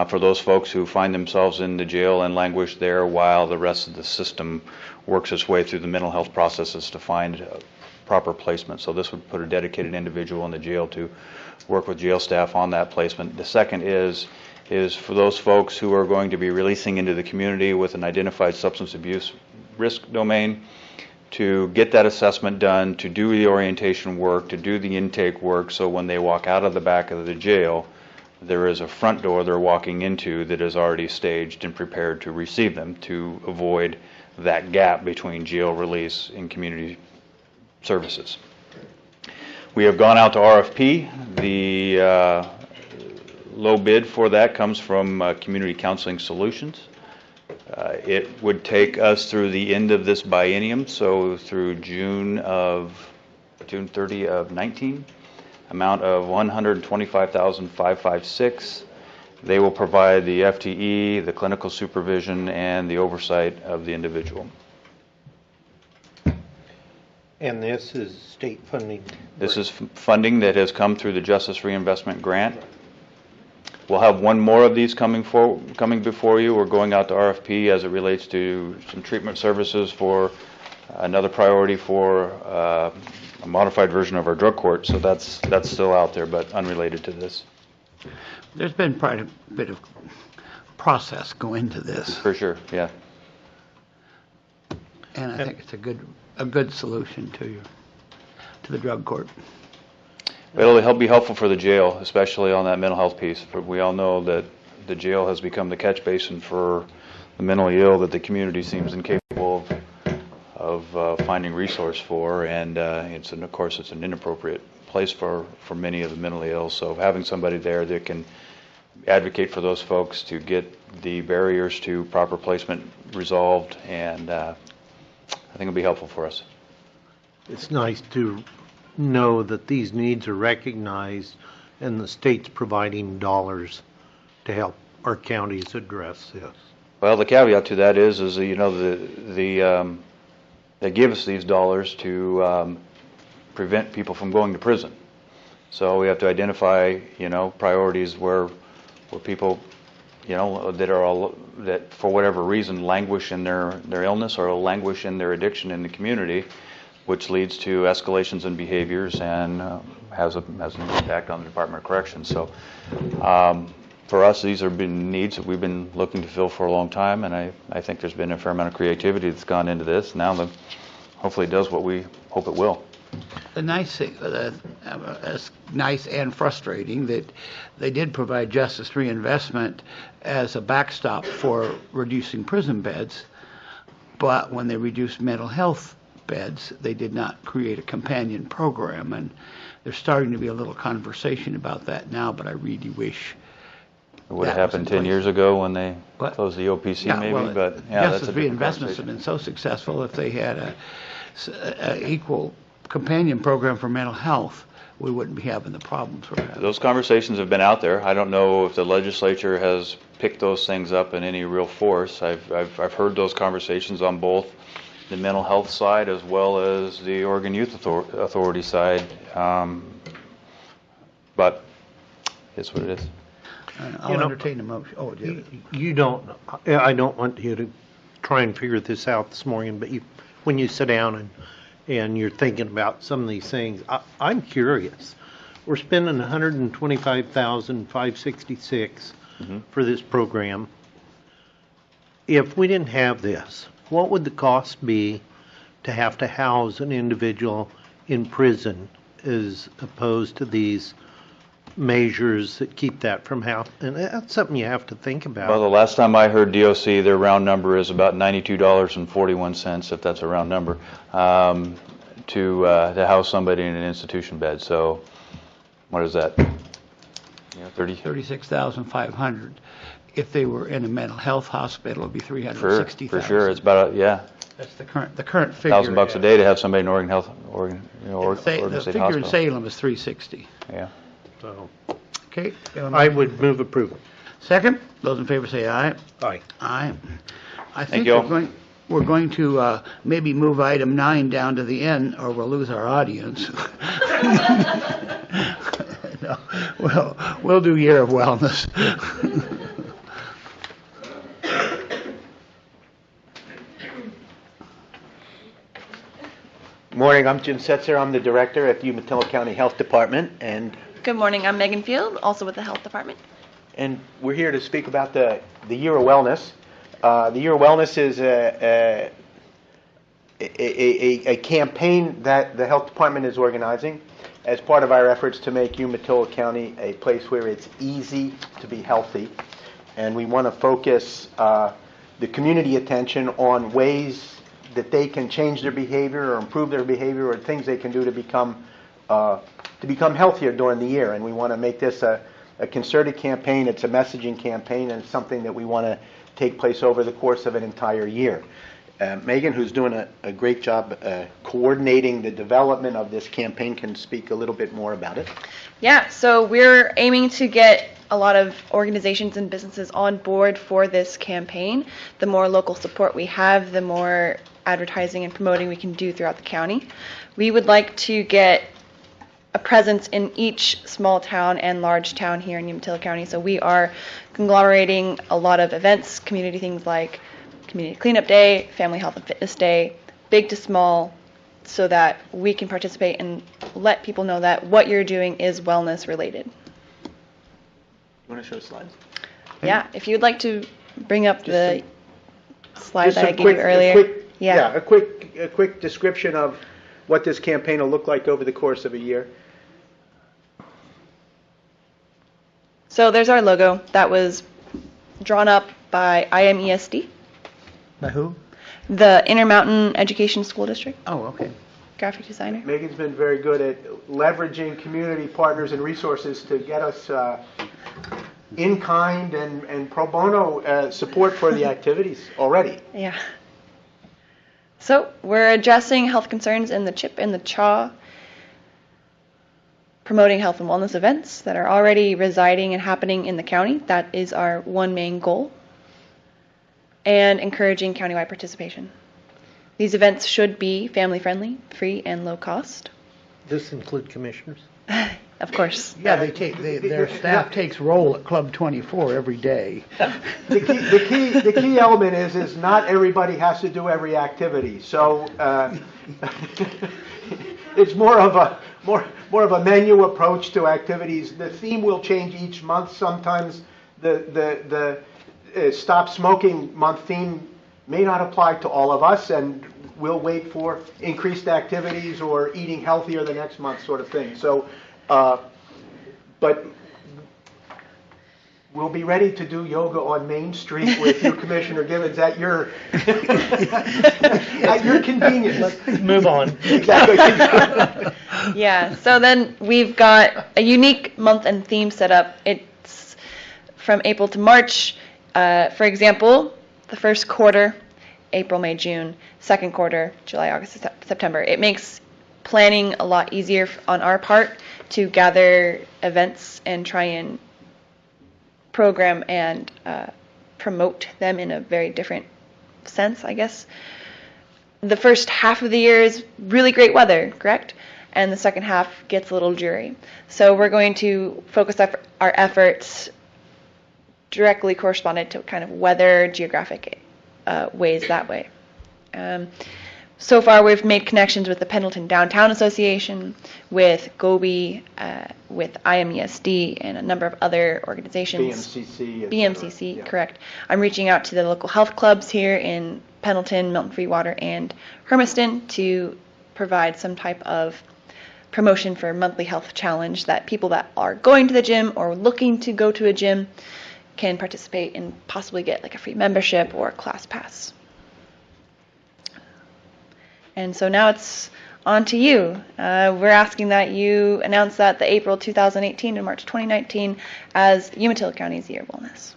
For those folks who find themselves in the jail and languish there while the rest of the system works its way through the mental health processes to find proper placement. So this would put a dedicated individual in the jail to work with jail staff on that placement. The second is for those folks who are going to be releasing into the community with an identified substance abuse risk domain, to get that assessment done, to do the orientation work, to do the intake work, so when they walk out of the back of the jail, there is a front door they're walking into that is already staged and prepared to receive them, to avoid that gap between jail release and community services. We have gone out to RFP. The low bid for that comes from Community Counseling Solutions. It would take us through the end of this biennium, so through June 30 of 19, amount of $125,556. They will provide the FTE, the clinical supervision, and the oversight of the individual. And this is state funding? This is funding that has come through the Justice Reinvestment Grant. We'll have one more of these coming before you. We're going out to RFP as it relates to some treatment services for another priority for a modified version of our drug court. So that's still out there, but unrelated to this. There's been quite a bit of process go into this, For sure, yeah. and I think it's a good solution to the drug court. It'll be helpful for the jail, especially on that mental health piece. We all know that the jail has become the catch basin for the mentally ill that the community seems incapable of finding resource for, and of course it's an inappropriate place for many of the mentally ill. So having somebody there that can advocate for those folks to get the barriers to proper placement resolved, and I think it'll be helpful for us. It's nice to know that these needs are recognized and the state's providing dollars to help our counties address this? Well, the caveat to that is they give us these dollars to prevent people from going to prison. So we have to identify, priorities where people, that for whatever reason languish in their illness or languish in their addiction in the community, which leads to escalations in behaviors and has an impact on the Department of Corrections. So for us, these have been needs that we've been looking to fill for a long time, and I think there's been a fair amount of creativity that's gone into this. Now, hopefully it does what we hope it will. The nice thing, as nice and frustrating, that they did provide justice reinvestment as a backstop for reducing prison beds, but when they reduced mental health beds, they did not create a companion program, and there's starting to be a little conversation about that now, but I really wish it would have happened 10 years ago when they closed the OPC, justice reinvestments have been so successful. If they had a equal companion program for mental health, we wouldn't be having the problems we're having. Those conversations have been out there. I don't know if the legislature has picked those things up in any real force. I've heard those conversations on both the mental health side as well as the Oregon Youth Authority side, but it's what it is. I'll entertain a motion. I don't want you to try and figure this out this morning, but when you sit down and you're thinking about some of these things, I'm curious. We're spending $125,566 for this program. If we didn't have this, what would the cost be to have to house an individual in prison as opposed to these measures that keep that from happening? And that's something you have to think about. Well, the last time I heard DOC, their round number is about $92.41, if that's a round number, to house somebody in an institution bed. So, what is that? 36,500. If they were in a mental health hospital, it would be $360,000. For sure, it's about That's the current figure. $1,000 a day to have somebody in Oregon State The figure in Hospital. Salem is $360. Yeah. So, Okay. I would move approval. Second. Those in favor say aye. Aye. Aye. I Thank think you. we're going to maybe move item 9 down to the end, or we'll lose our audience. No, we'll do Year of Wellness. Morning, I'm Jim Setzer. I'm the director at the Umatilla County Health Department, and Good morning, I'm Megan Field, also with the Health Department. we're here to speak about the Year of Wellness. The Year of Wellness is a campaign that the Health Department is organizing as part of our efforts to make Umatilla County a place where it's easy to be healthy. And we want to focus the community attention on ways that they can change their behavior or improve their behavior, or things they can do to become healthier during the year. And we want to make this a concerted campaign. It's a messaging campaign, and it's something that we want to take place over the course of an entire year. Megan, who's doing a great job coordinating the development of this campaign, can speak a little bit more about it. Yeah, so we're aiming to get a lot of organizations and businesses on board for this campaign. The more local support we have, the more advertising and promoting we can do throughout the county. We would like to get a presence in each small town and large town here in Umatilla County. So we are conglomerating a lot of events, community things like Community Cleanup Day, Family Health and Fitness Day, big to small, so that we can participate and let people know that what you're doing is wellness related. You want to show slides? Yeah, if you'd like to bring up the slide Just that I some gave you earlier. A quick description of what this campaign will look like over the course of a year. So there's our logo that was drawn up by IMESD, By who? the Intermountain Education School District, Oh, okay. graphic designer. Megan's been very good at leveraging community partners and resources to get us in kind and pro bono support for the activities already. Yeah. So we're addressing health concerns in the CHIP and the CHAW promoting health and wellness events that are already residing and happening in the county. That is our one main goal. And encouraging countywide participation. These events should be family-friendly, free, and low cost. This include commissioners? Of course. Yeah, their staff takes roll at Club 24 every day. The key element is not everybody has to do every activity. So it's more of a menu approach to activities. The theme will change each month. Sometimes the Stop Smoking Month theme may not apply to all of us, and we'll wait for increased activities or eating healthier the next month sort of thing. So, but we'll be ready to do yoga on Main Street with you, Commissioner Givens, at your convenience. Let's move on. Exactly. Yeah, so then we've got a unique month and theme set up. It's from April to March. For example, the first quarter, April, May, June. Second quarter, July, August, September. It makes planning a lot easier on our part to gather events and try and program and promote them in a very different sense, I guess. The first half of the year is really great weather, correct? And the second half gets a little dreary. So we're going to focus our efforts directly corresponded to kind of weather, geographic ways that way. So far, we've made connections with the Pendleton Downtown Association, with GOBI, with IMESD, and a number of other organizations. BMCC, correct. I'm reaching out to the local health clubs here in Pendleton, Milton Free Water, and Hermiston to provide some type of promotion for monthly health challenge that people that are going to the gym or looking to go to a gym can participate and possibly get like a free membership or a class pass. And so now it's on to you. We're asking that you announce that the April 2018 to March 2019 as Umatilla County's Year of Wellness.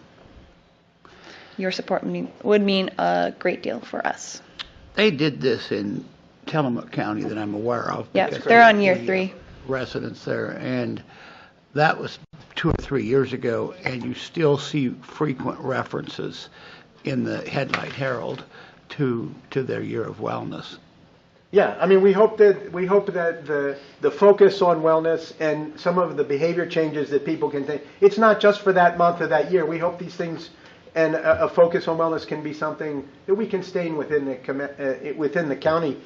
Your support would mean a great deal for us. They did this in Tillamook County that I'm aware of. Yeah, because they're on year 3. Residents there, and that was 2 or 3 years ago, and you still see frequent references in the Headlight Herald to their Year of Wellness. Yeah, I mean, we hope that the focus on wellness and some of the behavior changes that people can take, it's not just for that month or that year. We hope these things and a focus on wellness can be something that we can sustain within the county,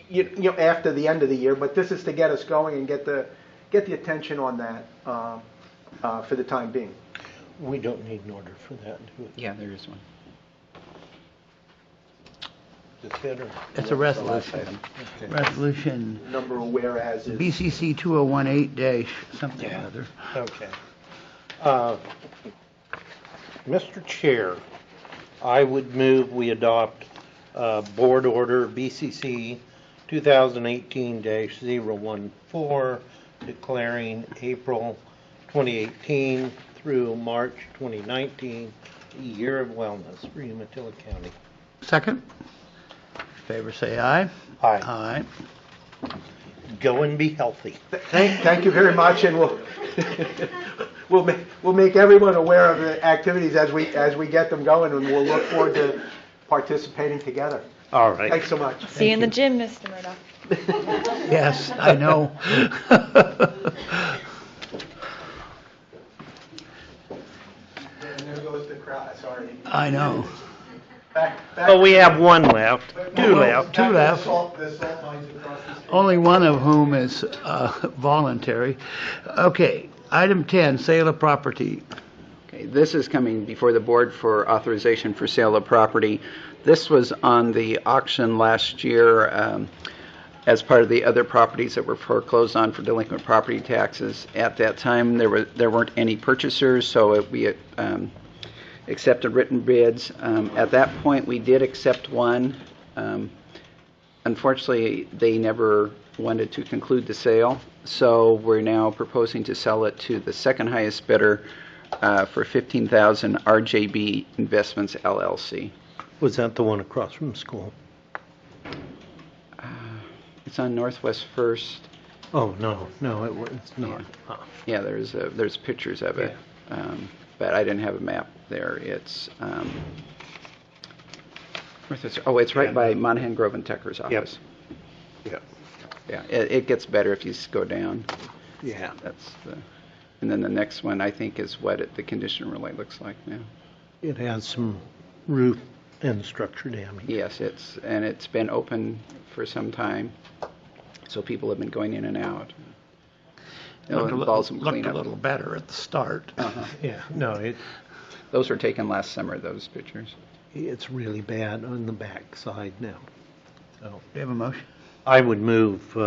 you know, after the end of the year. But this is to get us going and get the attention on that for the time being. We don't need an order for that, do we? Yeah, there is one. It's a resolution. Okay. Resolution Number of whereas is BCC 2018- something or other. Okay. Mr. Chair, I would move we adopt Board Order BCC 2018-014, declaring April 2018 through March 2019 the Year of Wellness for Umatilla County. Second. Favor say aye. Aye. Aye. Go and be healthy. Thank you very much, and we'll make everyone aware of the activities as we get them going, and we'll look forward to participating together. All right. Thanks so much. See you in the gym, Mr. Murdoch. Yes, I know. And there goes the crowd. Sorry. I know. But we have one left. Two left. Two left. The salt mines across the street. Only one of whom is voluntary. Okay, item 10, sale of property. Okay, this is coming before the board for authorization for sale of property. This was on the auction last year as part of the other properties that were foreclosed on for delinquent property taxes. At that time, there weren't any purchasers, so we accepted written bids. At that point, we did accept one. Unfortunately, they never wanted to conclude the sale, so we're now proposing to sell it to the second highest bidder for $15,000, RJB Investments, LLC. Was that the one across from school? It's on Northwest First. Oh, no, it's not. Yeah, there's pictures of it, but I didn't have a map there. It's, it's right by Monahan Grove and Tucker's office. Yep. Yeah, it gets better if you go down. Yeah. And then the next one, I think, is what the condition really looks like now. It has some roof and structure damage. Yes, it's been open for some time, so people have been going in and out. It'll involve some Looked a cleanup. little better at the start. Yeah, no, Those were taken last summer, those pictures. it's really bad on the back side now. So Do you have a motion? I would move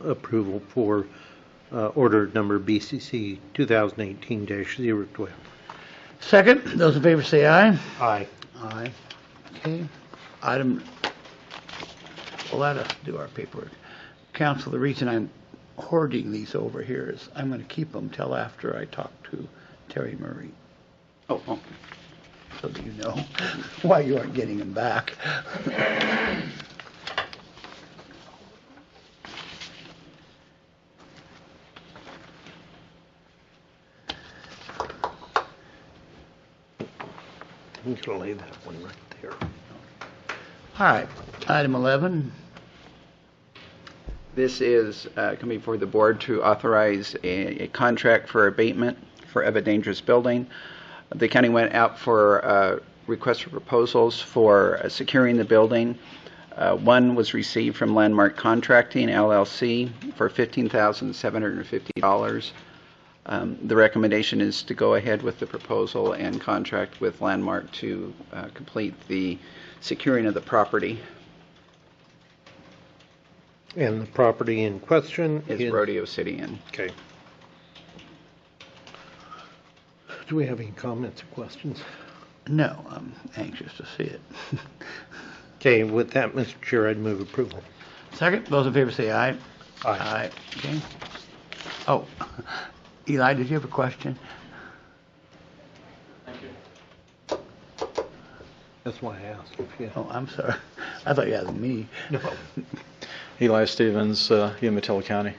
approval for order number BCC 2018-012. Second, those in favor say aye. Aye. Aye. Okay. Item, well, let us do our paperwork. Council, the reason I'm hoarding these over here is I'm going to keep them till after I talk to Terry Murray, Oh, so that you know why you aren't getting them back. I'm going to lay that one right there. All right, item 11. this is coming before the board to authorize a contract for abatement of a dangerous building. The county went out for requests for proposals for securing the building. One was received from Landmark Contracting, LLC, for $15,750. The recommendation is to go ahead with the proposal and contract with Landmark to complete the securing of the property. And the property in question is Rodeo City Inn. Okay. Do we have any comments or questions? No, I'm anxious to see it. Okay, with that, Mr. Chair, I'd move approval. Second, those in favor say aye. Aye. Aye. Okay. Oh, Eli, did you have a question? That's why I asked if you... Oh, I'm sorry. I thought you asked me. No. Eli Stevens, Umatilla County.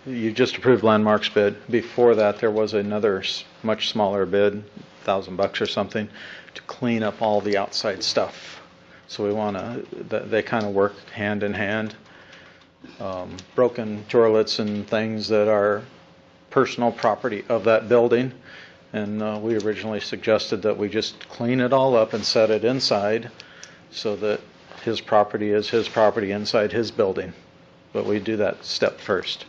You just approved Landmark's bid. Before that, there was another much smaller bid, $1,000 or something, to clean up all the outside stuff. So we want to, they kind of work hand in hand. Broken toilets and things that are personal property of that building. And we originally suggested that we just clean it all up and set it inside so that his property is his property inside his building. But we do that step first.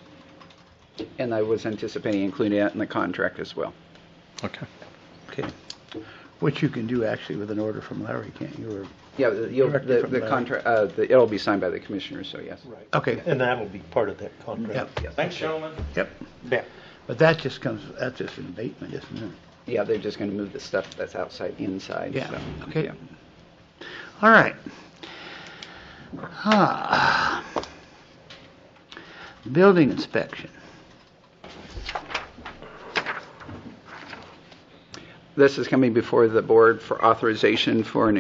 And I was anticipating including that in the contract as well. Okay. Okay. Which you can do actually with an order from Larry, can't you? Or Yeah, directly from the Larry? contract, it'll be signed by the commissioners, so yes. Right. Okay. And that'll be part of that contract. Yep. Thanks, gentlemen. Yep. Yeah. But that's just an abatement, isn't it? Yeah, they're just going to move the stuff that's outside inside. Yeah. So, Okay. yeah. All right. Building inspection. This is coming before the board for authorization for an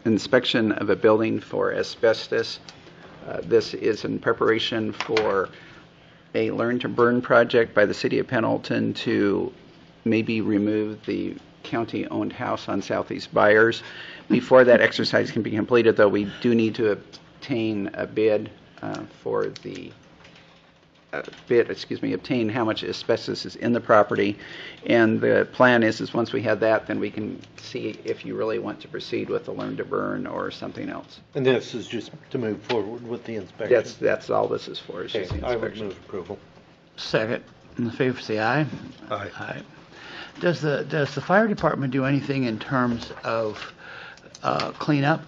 inspection of a building for asbestos. This is in preparation for a Learn to Burn project by the city of Pendleton to maybe remove the county-owned house on Southeast Byers. Before that exercise can be completed, though, we do need to obtain a bid for the obtain how much asbestos is in the property. And the plan is once we have that, then we can see if you really want to proceed with the Learn to Burn or something else. And this is just to move forward with the inspection? That's all this is for, is just the Okay, I would inspection. move approval. Second. In favor say aye. Aye. Aye. Does the fire department do anything in terms of cleanup?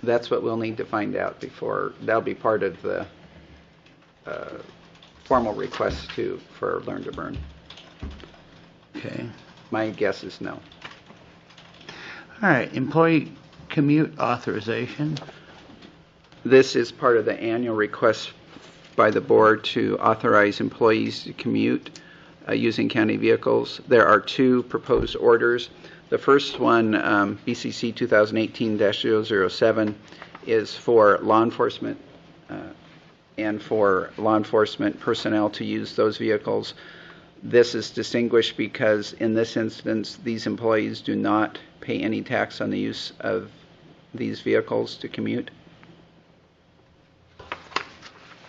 That's what we'll need to find out before, that'll be part of the formal request for Learn to Burn. Okay. My guess is no. All right. Employee commute authorization. This is part of the annual request by the board to authorize employees to commute using county vehicles. There are two proposed orders. The first one, BCC 2018-007, is for law enforcement and for law enforcement personnel to use those vehicles. This is distinguished because in this instance, these employees do not pay any tax on the use of these vehicles to commute,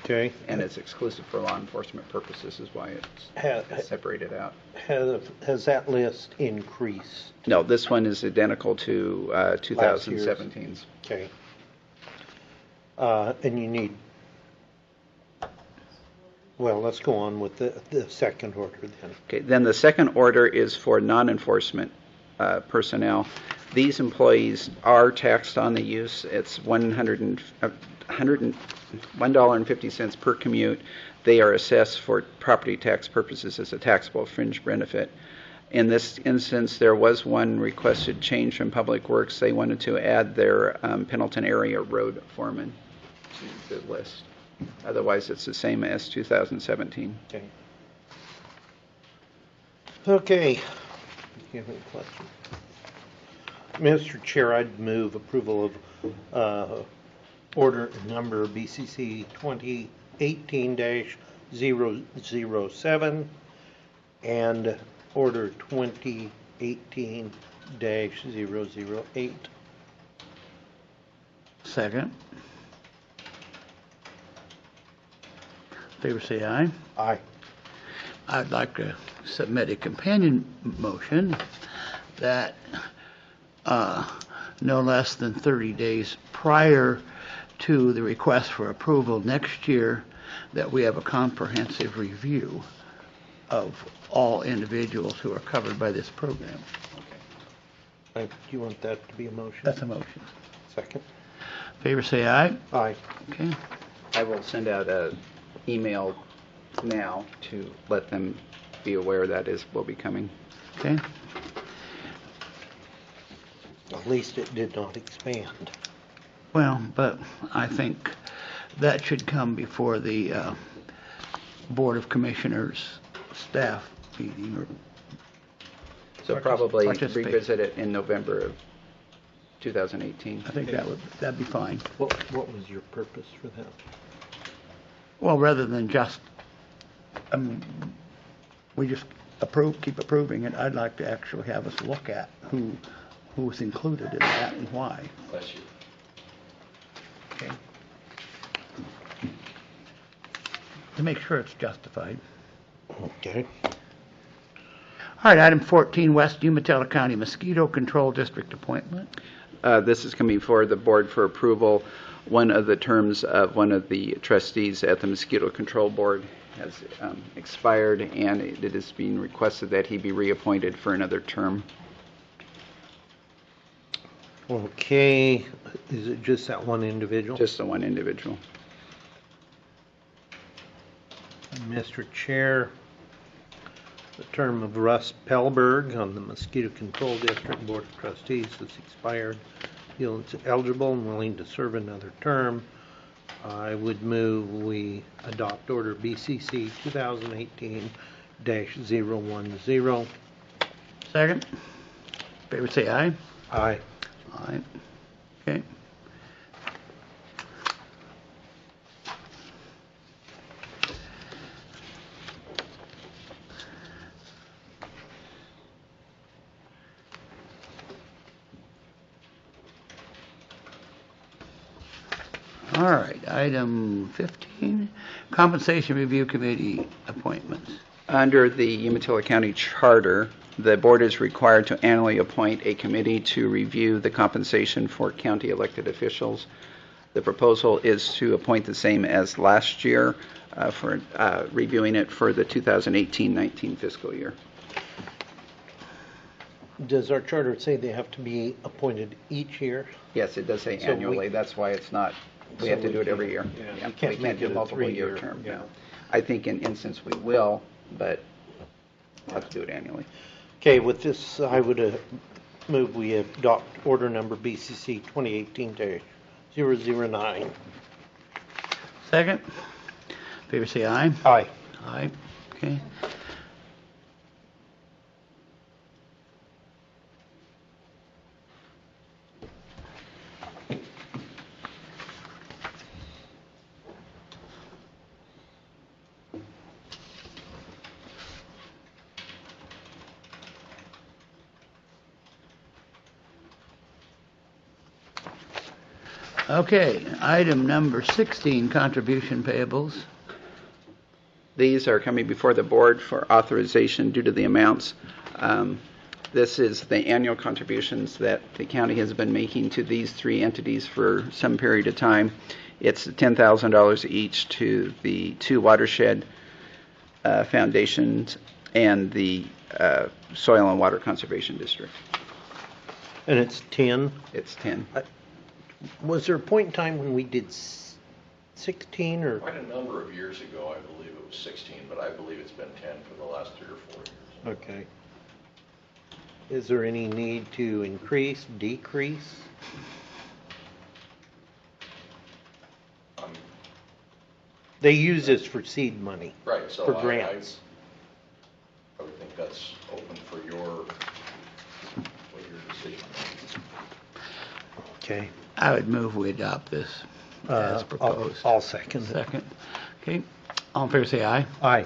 Okay. and it's exclusive for law enforcement purposes is why it's separated out. Has that list increased? No, this one is identical to 2017's. Okay. And you need, well, let's go on with the second order then. Okay, then the second order is for non-enforcement personnel. These employees are taxed on the use. It's $101.50 per commute. They are assessed for property tax purposes as a taxable fringe benefit. In this instance, there was one requested change from Public Works. They wanted to add their Pendleton area road foreman to the list. Otherwise, it's the same as 2017. Okay. Okay. Do you have any questions? Mr. Chair, I'd move approval of order number BCC 2018-007 and order 2018-008. Second. Favor say aye. Aye. I'd like to submit a companion motion that no less than 30 days prior to the request for approval next year, that we have a comprehensive review of all individuals who are covered by this program. Do you want that to be a motion? That's a motion. Second. Favor say aye. Aye. Okay. I will send out an email now to let them be aware that will be coming. Okay. At least it did not expand. Well, but I think that should come before the Board of Commissioners staff meeting. Or So probably participate. revisit it in November of 2018. I think that'd be fine. What was your purpose for that? Well, rather than just, we just keep approving it, I'd like to actually have us look at who's included in that and why. Bless you. Okay. To make sure it's justified. Okay. All right, item 14, West Umatilla County Mosquito Control District appointment. This is coming before the board for approval. One of the terms of one of the trustees at the Mosquito Control Board has expired, and it is being requested that he be reappointed for another term. Okay. Is it just that one individual? Just the one individual. Mr. Chair, the term of Russ Pellberg on the Mosquito Control District Board of Trustees has expired. He is eligible and willing to serve another term. I would move we adopt order BCC 2018-010. Second. Favor say aye. Aye. Aye. Okay. All right, item 15, Compensation Review Committee appointments. Under the Umatilla County Charter, the board is required to annually appoint a committee to review the compensation for county elected officials. The proposal is to appoint the same as last year for reviewing it for the 2018-19 fiscal year. Does our charter say they have to be appointed each year? Yes, it does say So we- annually. That's why it's not, we So have to we do it every can't- year. yeah, Yeah, we can't we make can't do it a multiple year three-year, term. yeah. No. I think in instance we will, but we'll have to do it annually. Okay, with this, I would move we adopt order number BCC 2018-009. Second. Favor say aye. Aye. Aye. Okay. Okay, item number 16, contribution payables. These are coming before the board for authorization due to the amounts. This is the annual contributions that the county has been making to these three entities for some period of time. It's $10,000 each to the two watershed foundations and the Soil and Water Conservation District. And it's 10? It's 10. Was there a point in time when we did 16 or? Quite a number of years ago, I believe it was 16, but I believe it's been 10 for the last 3 or 4 years. Okay. Is there any need to increase, decrease? They use this for seed money. Right, so For grants. I would think that's open for your decision. Okay. I would move we adopt this as proposed. I'll second it. Second. Okay, all in favor say aye. Aye.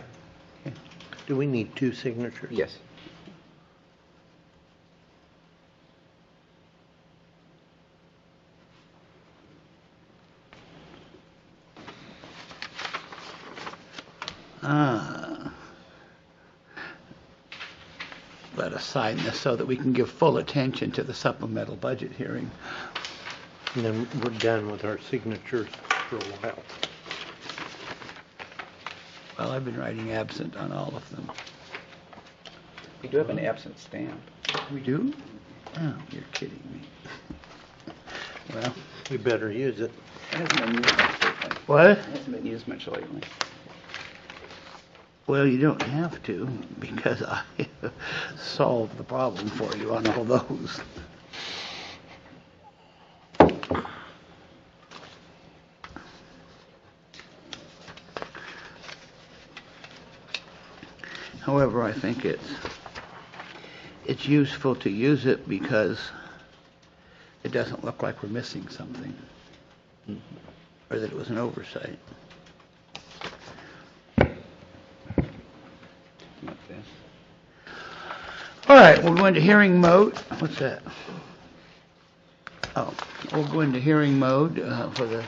Do we need 2 signatures? Yes. Let us sign this so that we can give full attention to the supplemental budget hearing. And then we're done with our signatures for a while. Well, I've been writing absent on all of them. We do have an absent stamp. We do? Oh, you're kidding me. Well, We better use it. It hasn't been used much lately. what? It hasn't been used much lately. Well, you don't have to, because I solved the problem for you on all those. However, I think it's useful to use it because it doesn't look like we're missing something, or that it was an oversight. All right, we'll go into hearing mode. What's that? Oh, we'll go into hearing mode for the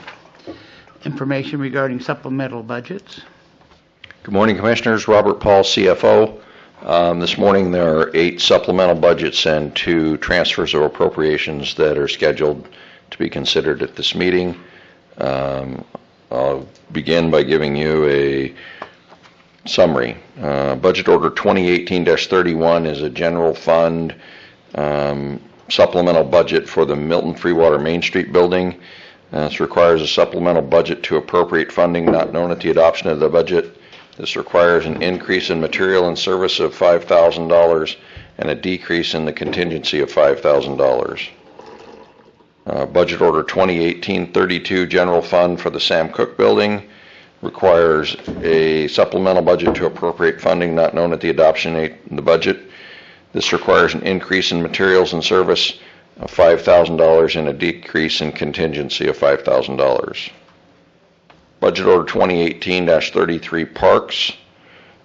information regarding supplemental budgets. Good morning, Commissioners. Robert Paul, CFO. This morning there are 8 supplemental budgets and 2 transfers of appropriations that are scheduled to be considered at this meeting. I'll begin by giving you a summary. Budget Order 2018-31 is a general fund supplemental budget for the Milton Freewater Main Street building. This requires a supplemental budget to appropriate funding not known at the adoption of the budget. This requires an increase in material and service of $5,000 and a decrease in the contingency of $5,000. Budget Order 2018-32 General Fund for the Sam Cook Building requires a supplemental budget to appropriate funding not known at the adoption of the budget. This requires an increase in materials and service of $5,000 and a decrease in contingency of $5,000. Budget Order 2018-33 Parks.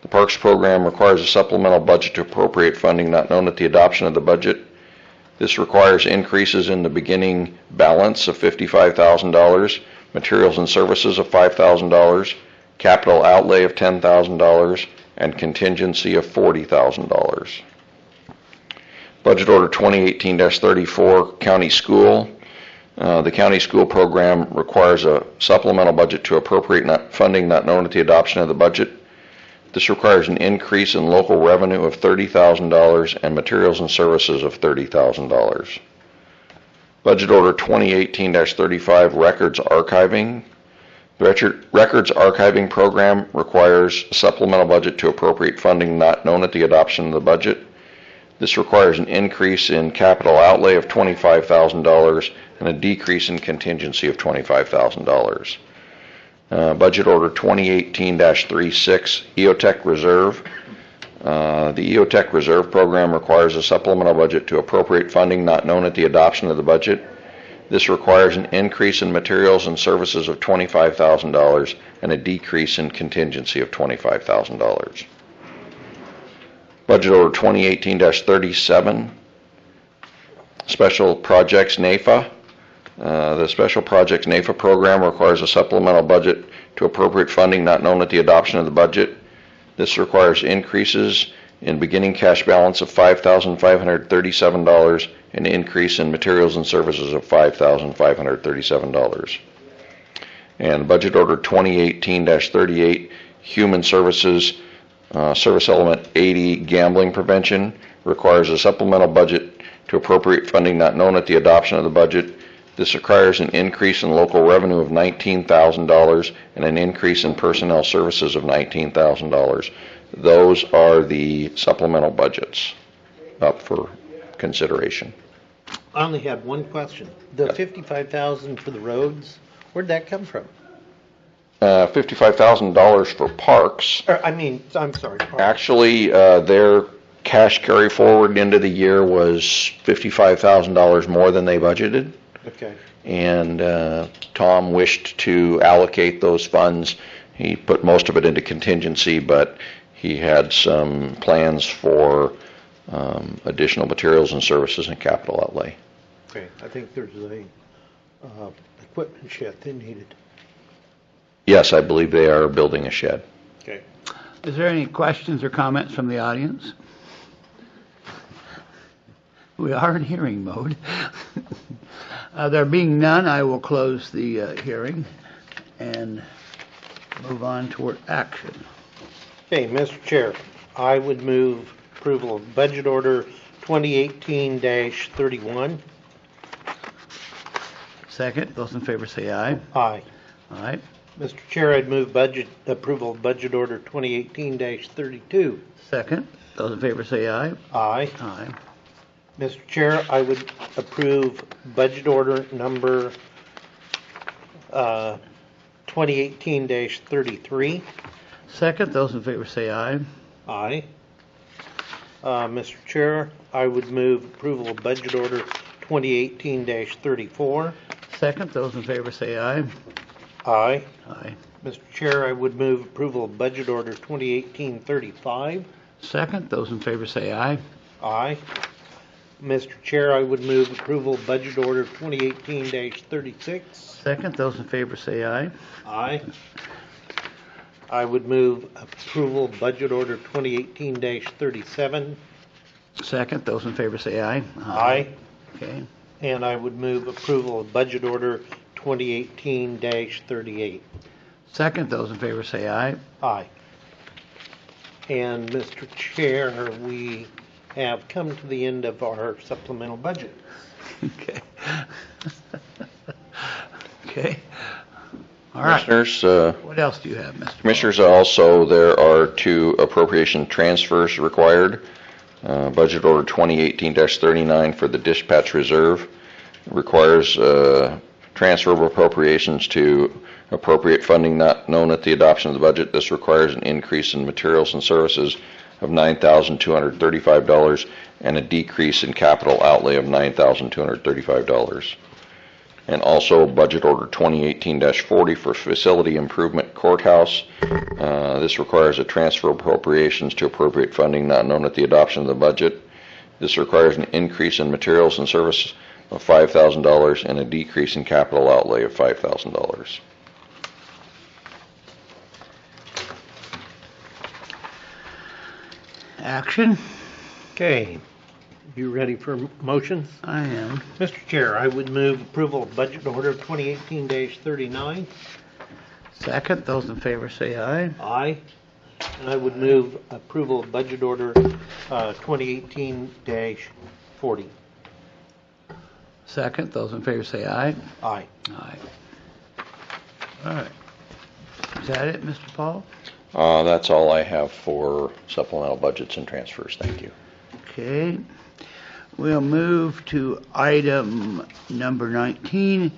The Parks Program requires a supplemental budget to appropriate funding not known at the adoption of the budget. This requires increases in the beginning balance of $55,000, materials and services of $5,000, capital outlay of $10,000, and contingency of $40,000. Budget Order 2018-34 County School. The County School Program requires a supplemental budget to appropriate funding not known at the adoption of the budget. This requires an increase in local revenue of $30,000 and materials and services of $30,000. Budget Order 2018-35 Records Archiving. The Records Archiving Program requires a supplemental budget to appropriate funding not known at the adoption of the budget. This requires an increase in capital outlay of $25,000 and a decrease in contingency of $25,000. Budget Order 2018-36 EOTech Reserve. The EOTech Reserve Program requires a supplemental budget to appropriate funding not known at the adoption of the budget. This requires an increase in materials and services of $25,000 and a decrease in contingency of $25,000. Budget Order 2018-37 Special Projects NAFA. The Special Projects NAFA program requires a supplemental budget to appropriate funding not known at the adoption of the budget. This requires increases in beginning cash balance of $5,537 and an increase in materials and services of $5,537. And Budget Order 2018-38, Human Services, Service Element 80, Gambling Prevention, requires a supplemental budget to appropriate funding not known at the adoption of the budget. This requires an increase in local revenue of $19,000 and an increase in personnel services of $19,000. Those are the supplemental budgets up for consideration. I only had one question. The $55,000 for the roads, where'd that come from? $55,000 for parks. I'm sorry. Actually, their cash carry forward into the year was $55,000 more than they budgeted. Okay. And Tom wished to allocate those funds. He put most of it into contingency, but he had some plans for additional materials and services and capital outlay. Okay. I think there's a equipment shed they needed. Yes, I believe they are building a shed. Okay. Is there any questions or comments from the audience? We are in hearing mode. There being none, I will close the hearing and move on toward action. Okay, Mr. Chair, I would move approval of Budget Order 2018-31. Second, those in favor say aye. Aye. Aye. Mr. Chair, I'd move approval of Budget Order 2018-32. Second, those in favor say aye. Aye. Aye. Mr. Chair, I would approve Budget Order number 2018-33. Second, those in favor say aye. Aye. Mr. Chair, I would move approval of Budget Order 2018-34. Second, those in favor say aye. Aye. Aye. Mr. Chair, I would move approval of Budget Order 2018-35. Second, those in favor say aye. Aye. Mr. Chair, I would move approval of Budget Order 2018-36. Second, those in favor say aye. Aye. I would move approval of Budget Order 2018-37. Second, those in favor say aye. Aye. Okay. And I would move approval of Budget Order 2018-38. Second, those in favor say aye. Aye. And Mr. Chair, we have come to the end of our supplemental budget. Okay. Okay. All right. Commissioners, What else do you have, Mr. Commissioners, also there are two appropriation transfers required. Budget Order 2018-39 for the Dispatch Reserve requires transfer of appropriations to appropriate funding not known at the adoption of the budget. This requires an increase in materials and services of $9,235 and a decrease in capital outlay of $9,235. And also Budget Order 2018-40 for Facility Improvement Courthouse. This requires a transfer of appropriations to appropriate funding not known at the adoption of the budget. This requires an increase in materials and services of $5,000 and a decrease in capital outlay of $5,000. Action. Okay. You ready for motions? I am. Mr. Chair, I would move approval of Budget Order 2018-39. Second, those in favor say aye. Aye. And I would move approval of Budget Order 2018-40. Second, those in favor say aye. Aye. Aye. All right. Is that it, Mr. Paul? That's all I have for supplemental budgets and transfers. Thank you. Okay. We'll move to item number 19,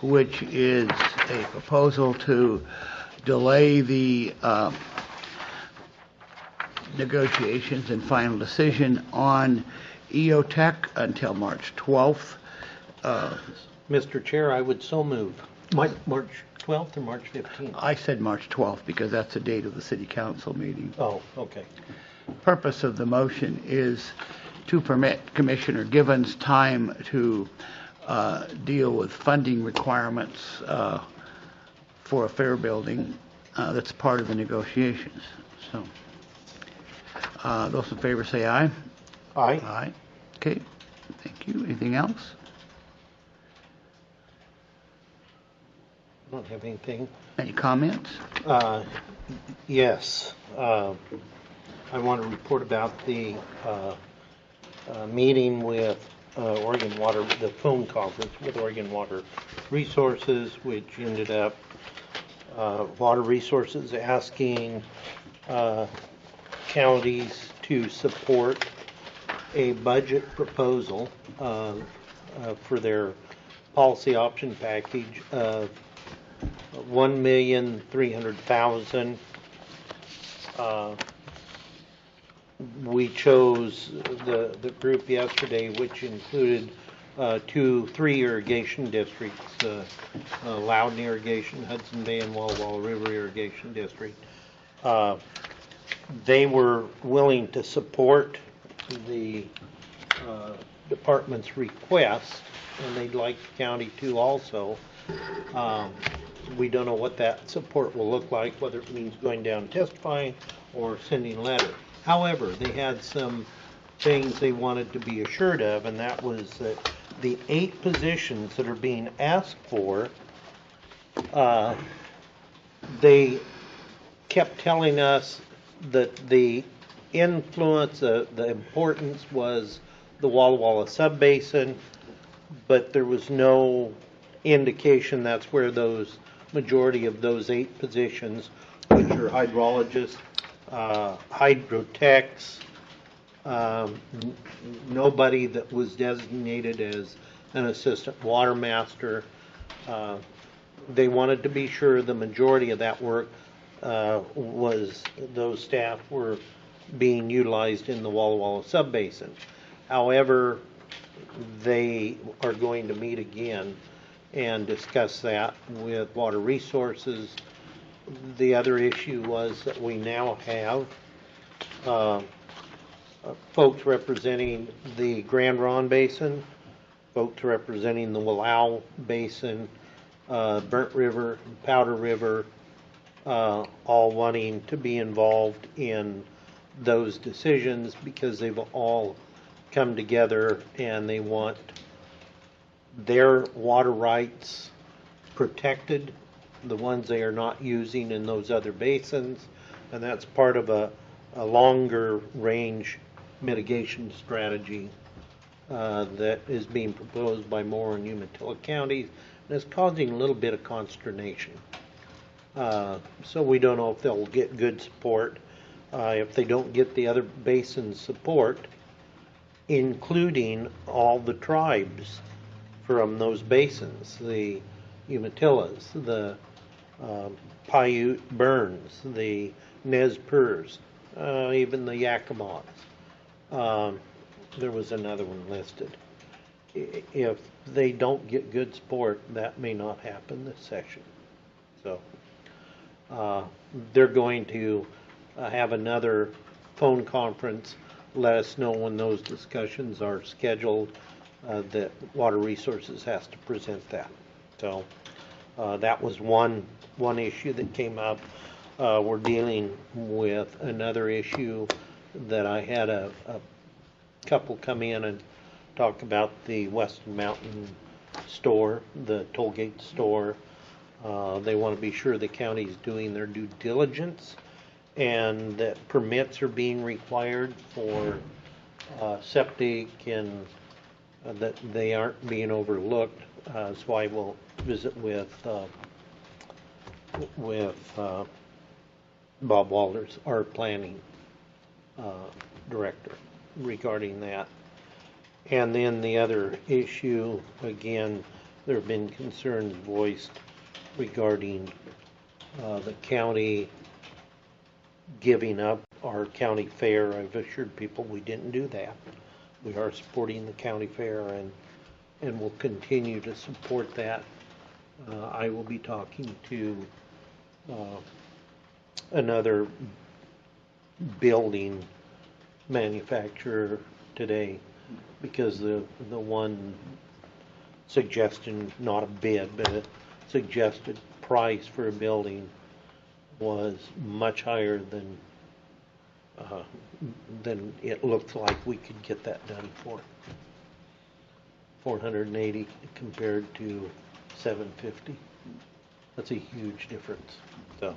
which is a proposal to delay the negotiations and final decision on EOTech until March 12th. Mr. Chair, I would so move. March 12th or March 15th? I said March 12th because that's the date of the city council meeting. Oh, okay. Purpose of the motion is to permit Commissioner Givens time to deal with funding requirements for a fair building that's part of the negotiations. So, those in favor say aye. Aye. Aye. Okay, thank you. Anything else? Don't have anything. Any comments? Yes. I want to report about the meeting with Oregon Water, the phone conference with Oregon Water Resources, which ended up Water Resources asking counties to support a budget proposal for their policy option package of $1,300,000. We chose the group yesterday, which included 3 irrigation districts, Loudon Irrigation, Hudson Bay and Walla Walla River Irrigation District. They were willing to support the department's request, and they'd like the county to also. We don't know what that support will look like, whether it means going down testifying or sending a letter. However, they had some things they wanted to be assured of, and that was that the 8 positions that are being asked for, they kept telling us that the influence, the importance was the Walla Walla subbasin, but there was no indication that's where those majority of those 8 positions, which are hydrologists, hydrotechs, nobody that was designated as an assistant water master. They wanted to be sure the majority of that work was those staff were being utilized in the Walla Walla subbasin. However, they are going to meet again and discuss that with Water Resources. The other issue was that we now have folks representing the Grand Ronde Basin, folks representing the Wallow Basin, Burnt River, Powder River, all wanting to be involved in those decisions because they've all come together and they want their water rights protected, the ones they are not using in those other basins, and that's part of a longer range mitigation strategy that is being proposed by Moore and Umatilla counties, and it's causing a little bit of consternation. So we don't know if they'll get good support. If they don't get the other basins support, including all the tribes from those basins, the Umatillas, the Paiute Burns, the Nez Perce, even the Yakimas. There was another one listed. If they don't get good support, that may not happen this session. So they're going to have another phone conference, let us know when those discussions are scheduled, that Water Resources has to present that. So that was one issue that came up. We're dealing with another issue that I had a couple come in and talk about the Western Mountain store, the tollgate store. They want to be sure the county's doing their due diligence and that permits are being required for septic and that they aren't being overlooked. So I will visit with Bob Walters, our planning director, regarding that. And then the other issue, again, there have been concerns voiced regarding the county giving up our county fair. I've assured people we didn't do that. We are supporting the county fair and will continue to support that. I will be talking to another building manufacturer today because the one suggestion, not a bid, but a suggested price for a building was much higher than it looked like we could get that done for. 480 compared to 750. That's a huge difference. So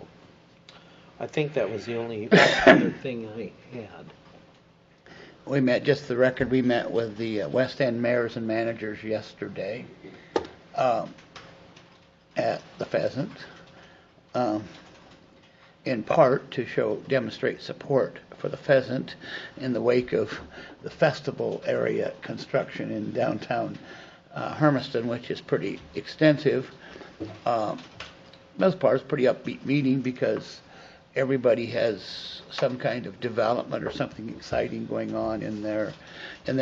I think that was the only other thing I had. We met, just the record, we met with the West End mayors and managers yesterday at the Pheasant, in part to demonstrate support for the Pheasant in the wake of the festival area construction in downtown Hermiston, which is pretty extensive. Most part, it's a pretty upbeat meeting because everybody has some kind of development or something exciting going on in their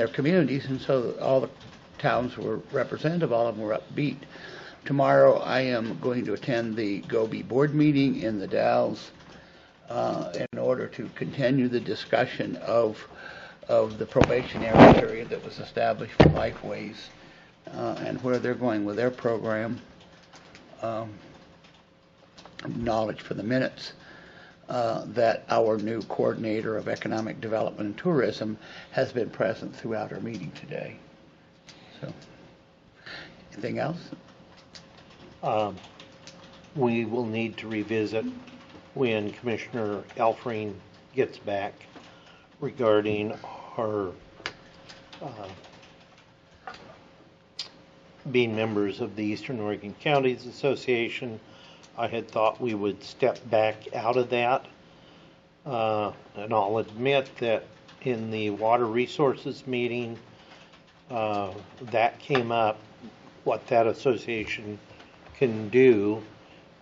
communities, and so all the towns were representative, all of them were upbeat. Tomorrow I am going to attend the GOBI board meeting in the Dalles in order to continue the discussion of the probationary period that was established for Lifeways and where they're going with their program. Knowledge for the minutes that our new coordinator of economic development and tourism has been present throughout our meeting today. So, anything else? We will need to revisit when Commissioner Elfring gets back regarding our being members of the Eastern Oregon Counties Association. I had thought we would step back out of that. And I'll admit that in the water resources meeting, that came up, what that association can do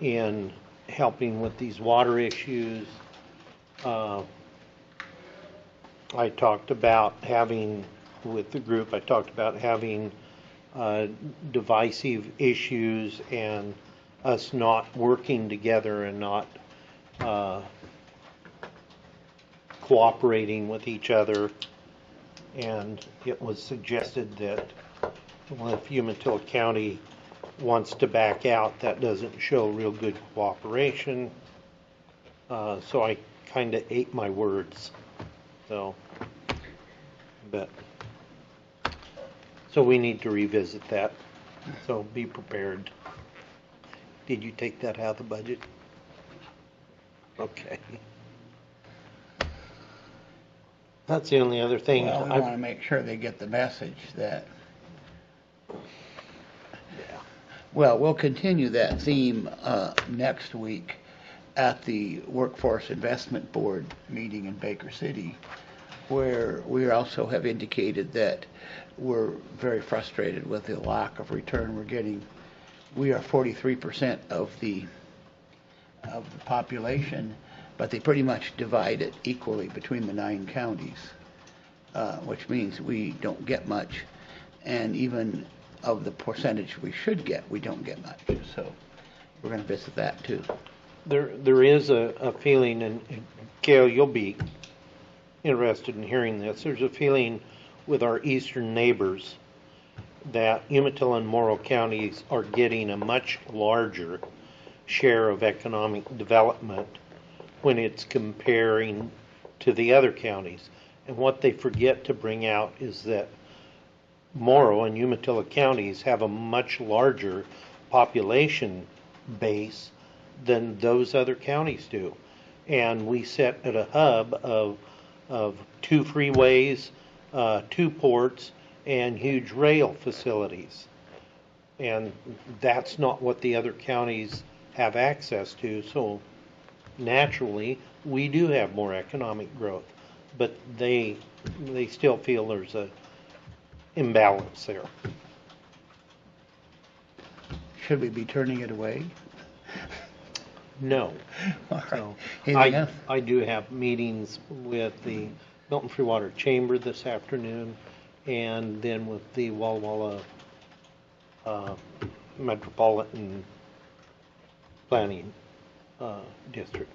in helping with these water issues. I talked about having, with the group, I talked about having divisive issues and us not working together and not cooperating with each other. And it was suggested that, well, if Umatilla County wants to back out, that doesn't show real good cooperation. So I kind of ate my words. So we need to revisit that. So be prepared. Did you take that out of the budget? Okay. That's the only other thing. Well, we want to make sure they get the message that. Well, we'll continue that theme next week at the Workforce Investment Board meeting in Baker City, where we also have indicated that we're very frustrated with the lack of return we're getting. We are 43% of the population, but they pretty much divide it equally between the 9 counties, which means we don't get much, and even of the percentage we should get, we don't get much. So we're going to visit that too. There is a feeling, and Gail, you'll be interested in hearing this. There's a feeling with our eastern neighbors that Umatilla and Morrow counties are getting a much larger share of economic development when it's comparing to the other counties. And what they forget to bring out is that Morrow and Umatilla counties have a much larger population base than those other counties do. And we sit at a hub of 2 freeways, 2 ports, and huge rail facilities. And that's not what the other counties have access to. So naturally, we do have more economic growth, but they still feel there's a imbalance there. Should we be turning it away? No. All right. So Anything else? I do have meetings with the Milton Free Water Chamber this afternoon, and then with the Walla Walla Metropolitan Planning District.